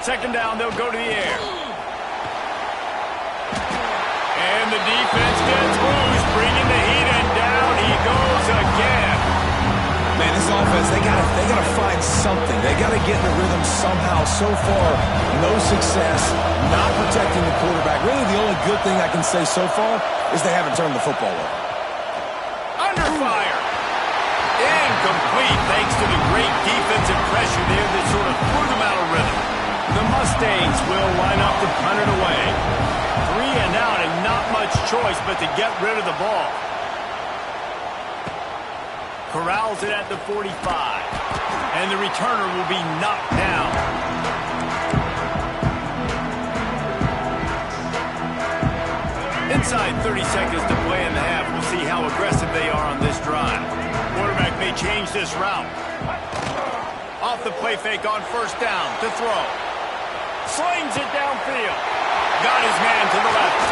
Second down, they'll go to the air. And the defense gets loose, bringing the heat, and down he goes again. Man, this offense, they gotta find something. They gotta get in the rhythm somehow. So far, no success, not protecting the quarterback. Really, the only good thing I can say so far is they haven't turned the football over. Under fire. Incomplete, thanks to the great defensive pressure there that sort of threw them out of rhythm. The Mustangs will line up to punt it away. 3 and out, and not much choice but to get rid of the ball. Corrals it at the 45. And the returner will be knocked down. Inside 30 seconds to play in the half. We'll see how aggressive they are on this drive. Quarterback may change this route. Off the play fake on first down to throw. Slings it downfield. Got his man to the left.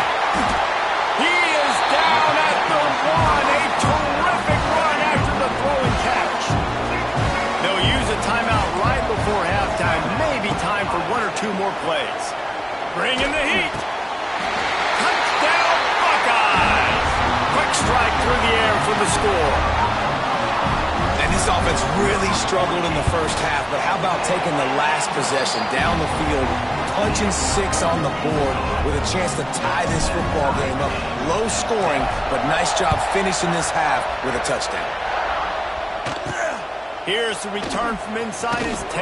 He is down at the 1. A terrific run after the throw and catch. They'll use a timeout right before halftime. Maybe time for 1 or 2 more plays. Bring in the heat. Touchdown Buckeyes. Quick strike through the air for the score. And this offense really struggled in the first half, but how about taking the last possession down the field, punching 6 on the board with a chance to tie this football game up. Low scoring, but nice job finishing this half with a touchdown. Here's the return from inside his 10.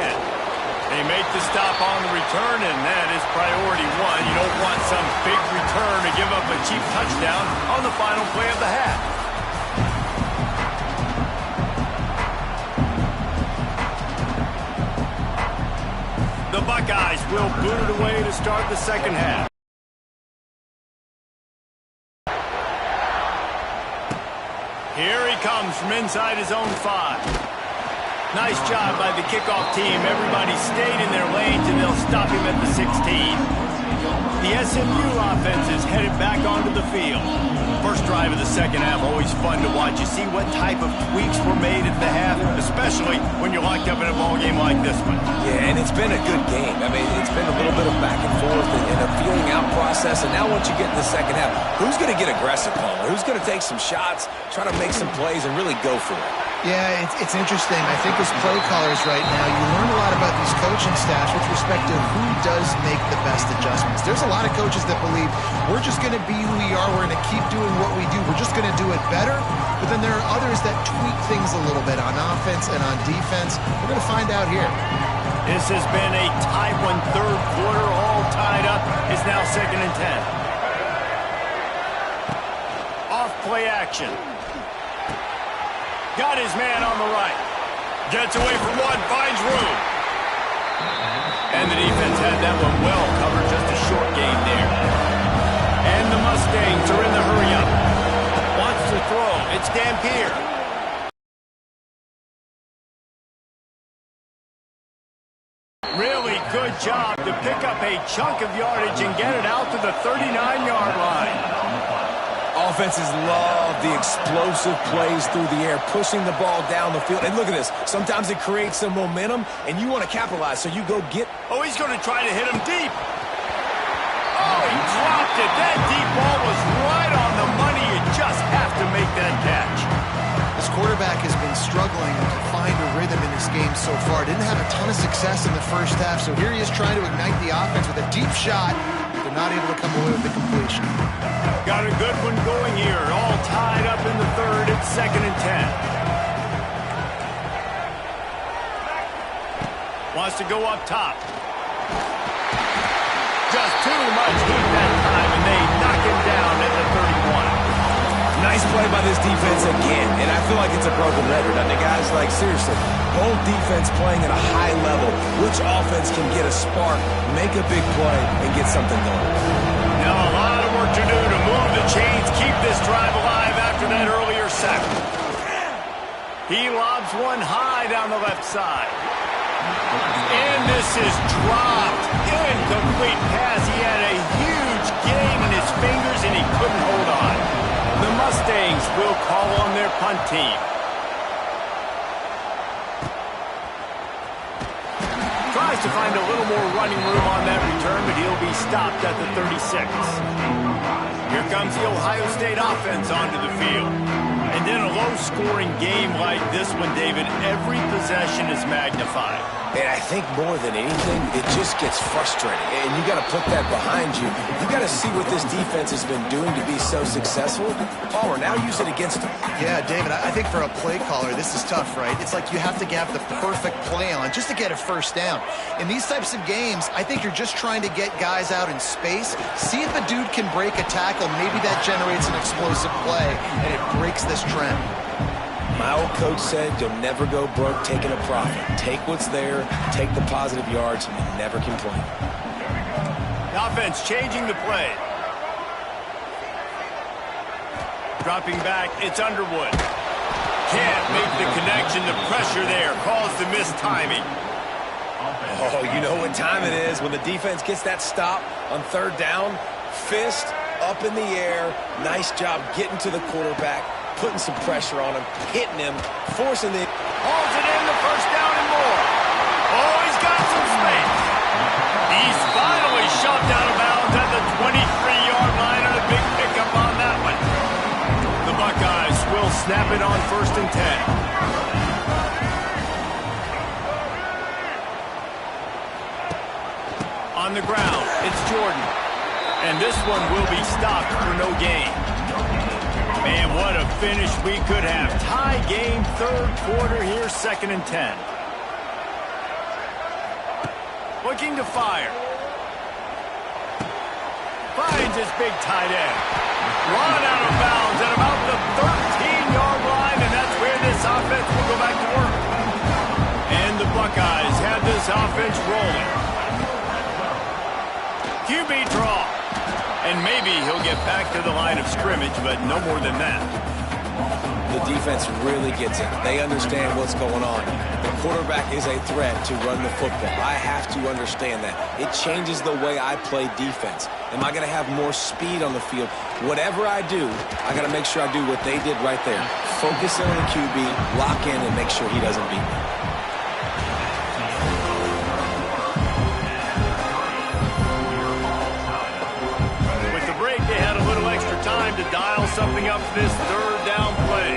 They make the stop on the return, and that is priority 1. You don't want some big return to give up a a cheap touchdown on the final play of the half. The Buckeyes will boot it away to start the second half. Here he comes from inside his own 5. Nice job by the kickoff team. Everybody stayed in their lanes, and they'll stop him at the 16. The SMU offense is headed back onto the field. First drive of the second half, always fun to watch. You see what type of tweaks were made at the half, especially when you're locked up in a ball game like this one. Yeah, and it's been a good game. I mean, it's been a little bit of back and forth and a feeling out process. And now once you get in the second half, who's going to get aggressive, Palmer? Who's going to take some shots, try to make some plays, and really go for it? Yeah, it's interesting. I think as play callers right now, you learn a lot about these coaching staffs with respect to who does make the best adjustments. There's a lot of coaches that believe we're just going to be who we are. We're going to keep doing what we do. We're just going to do it better. But then there are others that tweak things a little bit on offense and on defense. We're going to find out here. This has been a tight one. Third quarter, all tied up. It's now 2nd and 10. Off play action. Got his man on the right. Gets away from one, finds room. And the defense had that one well covered, just a short gain there. And the Mustangs are in the hurry-up. Wants to throw. It's Dampier. Really good job to pick up a chunk of yardage and get it out to the 39-yard line. Offenses love the explosive plays through the air, pushing the ball down the field. And look at this. Sometimes it creates some momentum, and you want to capitalize, so you go get... Oh, he's going to try to hit him deep. Oh, he dropped it. That deep ball was right on the money. You just have to make that catch. This quarterback has been struggling to find a rhythm in this game so far. Didn't have a ton of success in the first half, so here he is trying to ignite the offense with a deep shot. They're not able to come away with the completion. Got a good one going here. All tied up in the third. It's 2nd and 10. Wants to go up top. Just too much heat that time, and they knock him down at the 31. Nice play by this defense again, and I feel like it's a broken record. I mean, guys, like, seriously, both defense playing at a high level. Which offense can get a spark, make a big play, and get something going? Now a lot of work to do to move the chains, keep this drive alive after that earlier sack. He lobs one high down the left side. And this is dropped. Incomplete pass. He had a huge gain in his fingers, and he couldn't hold on. The Mustangs will call on their punt team. Tries to find a little more running room on that return, but he'll be stopped at the 36. Here comes the Ohio State offense onto the field. And in a low-scoring game like this one, David, every possession is magnified. And I think more than anything, it just gets frustrating. And you got to put that behind you. You got to see what this defense has been doing to be so successful. Palmer, now use it against them. Yeah, David, I think for a play caller, this is tough, right? It's like you have to have the perfect play on just to get a first down. In these types of games, I think you're just trying to get guys out in space, see if a dude can break a tackle. Maybe that generates an explosive play, and it breaks this trend. My old coach said you'll never go broke taking a profit. Take what's there, take the positive yards, and never complain. The offense changing the play. Dropping back, it's Underwood. Can't make the connection. The pressure there caused the missed timing. Oh, you know what time it is when the defense gets that stop on third down. Fist up in the air. Nice job getting to the quarterback, putting some pressure on him, hitting him, forcing the... Hauls it in, the first down and more. Oh, he's got some space. He's finally shoved out of bounds at the 23-yard line, and a big pickup on that one. The Buckeyes will snap it on 1st and 10. On the ground, it's Jordan. And this one will be stopped for no gain. Man, what a finish we could have. Tie game, third quarter here, 2nd and 10. Looking to fire. finds his big tight end. Run out of bounds at about the 13-yard line, and that's where this offense will go back to work. And the Buckeyes have this offense rolling. QB draw. And maybe he'll get back to the line of scrimmage, but no more than that. The defense really gets it. They understand what's going on. The quarterback is a threat to run the football. I have to understand that. It changes the way I play defense. Am I going to have more speed on the field? Whatever I do, I got to make sure I do what they did right there. Focus in on the QB, lock in, and make sure he doesn't beat me. To dial something up for this third down play.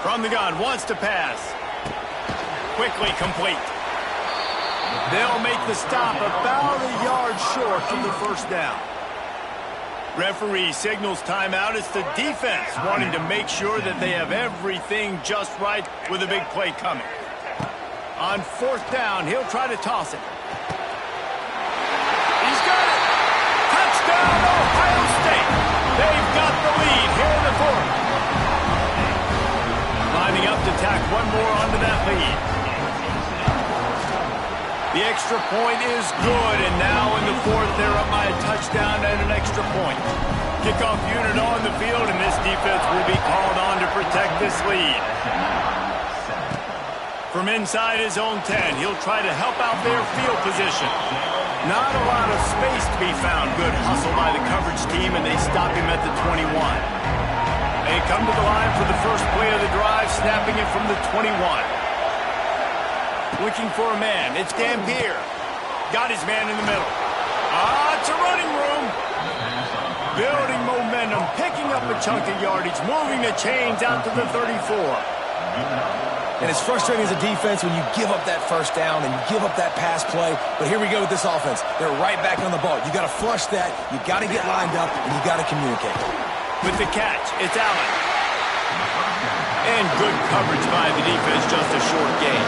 From the gun, wants to pass. Quickly complete. They'll make the stop about a yard short from the first down. Referee signals timeout. It's the defense wanting to make sure that they have everything just right with a big play coming. On fourth down, he'll try to toss it. Touchdown, Ohio State. They've got the lead here in the fourth. Lining up to tack one more onto that lead. The extra point is good, and now in the fourth, they're up by a touchdown and an extra point. Kickoff unit on the field, and this defense will be called on to protect this lead. From inside his own 10, he'll try to help out their field position. Not a lot of space to be found. Good hustle by the coverage team, and they stop him at the 21. They come to the line for the first play of the drive, snapping it from the 21. Looking for a man. It's Dampier. Got his man in the middle. It's a running room. Building momentum, picking up a chunk of yardage, moving the chains out to the 34. And it's frustrating as a defense when you give up that first down and you give up that pass play. But here we go with this offense. They're right back on the ball. You got to flush that. You got to get lined up, and you got to communicate. With the catch, it's Allen. And good coverage by the defense, just a short gain.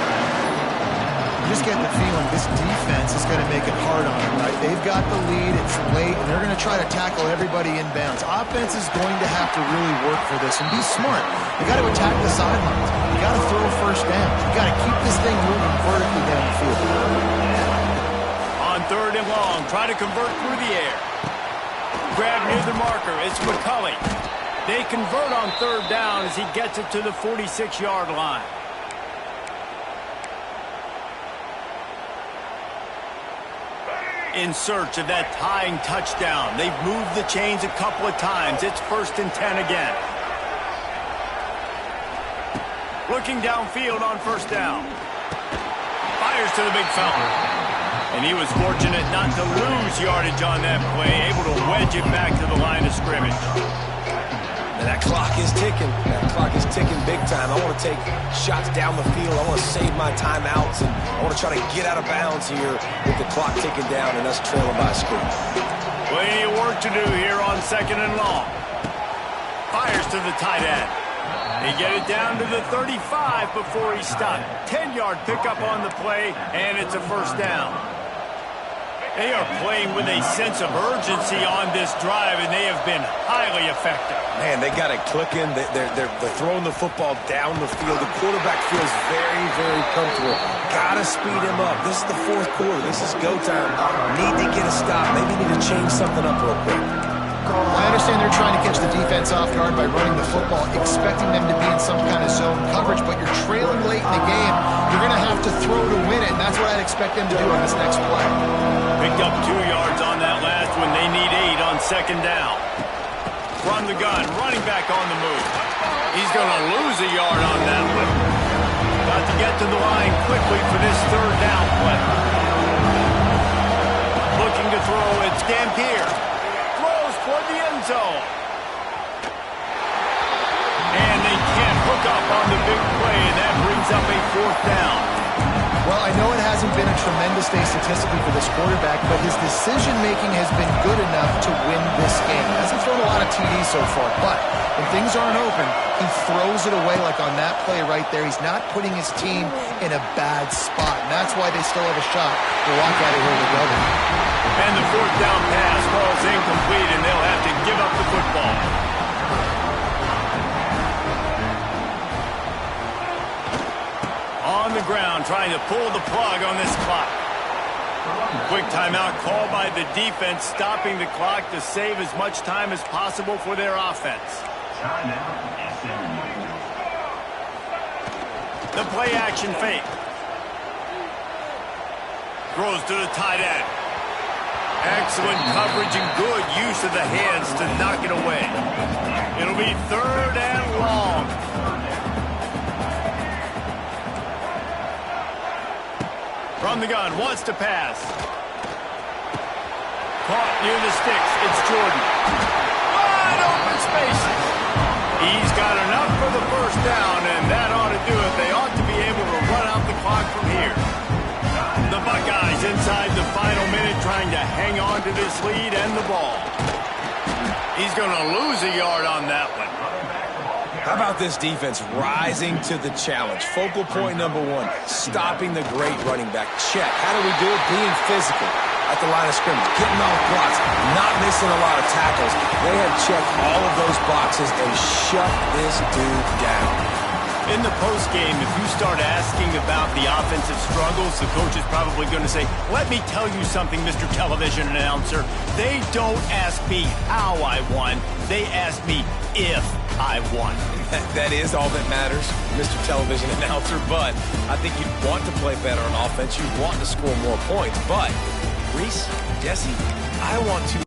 You just get the feeling this defense is going to make it hard on them, right? They've got the lead, it's late, and they're going to try to tackle everybody inbounds. Offense is going to have to really work for this and be smart. You got to attack the sidelines. You got to throw first down. You got to keep this thing moving vertically down the field. On third and long, try to convert through the air. Grab near the marker, it's McCulley. They convert on third down as he gets it to the 46-yard line. In search of that tying touchdown. They've moved the chains a couple of times. It's 1st and 10 again. Looking downfield on first down. Fires to the big fella. And he was fortunate not to lose yardage on that play, able to wedge it back to the line of scrimmage. And that clock is ticking. That clock is ticking big time. I want to take shots down the field. I want to save my timeouts, and I want to try to get out of bounds here with the clock ticking down and us trailing by a score. Plenty of work to do here on 2nd and long. Fires to the tight end. They get it down to the 35 before he's stopped. 10-yard pickup on the play, and it's a first down. They are playing with a sense of urgency on this drive, and they have been highly effective. Man, they got it clicking. They're throwing the football down the field. The quarterback feels very, very comfortable. Got to speed him up. This is the fourth quarter. This is go time. Need to get a stop. Maybe need to change something up real quick. I understand they're trying to catch the defense off guard by running the football, expecting them to be in some kind of zone coverage, but you're trailing late in the game. You're going to have to throw to win it, and that's what I'd expect them to do on this next play. Picked up 2 yards on that last one. They need 8 on 2nd down. From the gun, running back on the move. He's going to lose a yard on that one. Got to get to the line quickly for this third down play. Looking to throw, it's Dampier. Toward the end zone. And they can't hook up on the big play, and that brings up a 4th down. Well, I know it hasn't been a tremendous day statistically for this quarterback, but his decision-making has been good enough to win this game. He hasn't thrown a lot of TDs so far, but when things aren't open, he throws it away like on that play right there. He's not putting his team in a bad spot, and that's why they still have a shot to walk out of here together. And the fourth down pass falls incomplete, and they'll have to give up the football. On the ground, trying to pull the plug on this clock. Quick timeout called by the defense, stopping the clock to save as much time as possible for their offense. The play action fake. Throws to the tight end. Excellent coverage and good use of the hands to knock it away. It'll be 3rd and long. From the gun, wants to pass. Caught near the sticks. It's Jordan. Wide open spaces. He's got enough for the first down, and that ought to do it. They ought to be able to run out the clock from here. The Buckeyes inside the final minute trying to hang on to this lead and the ball. He's going to lose a yard on that one. How about this defense rising to the challenge? Focal point number 1, stopping the great running back. Check. How do we do it? Being physical at the line of scrimmage, getting off blocks, not missing a lot of tackles. They have checked all of those boxes and shut this dude down. In the postgame, if you start asking about the offensive struggles, the coach is probably going to say, let me tell you something, Mr. Television Announcer. They don't ask me how I won. They ask me if I won. That is all that matters, Mr. Television Announcer, but I think you'd want to play better on offense. You'd want to score more points, but Reese, Jesse, I want to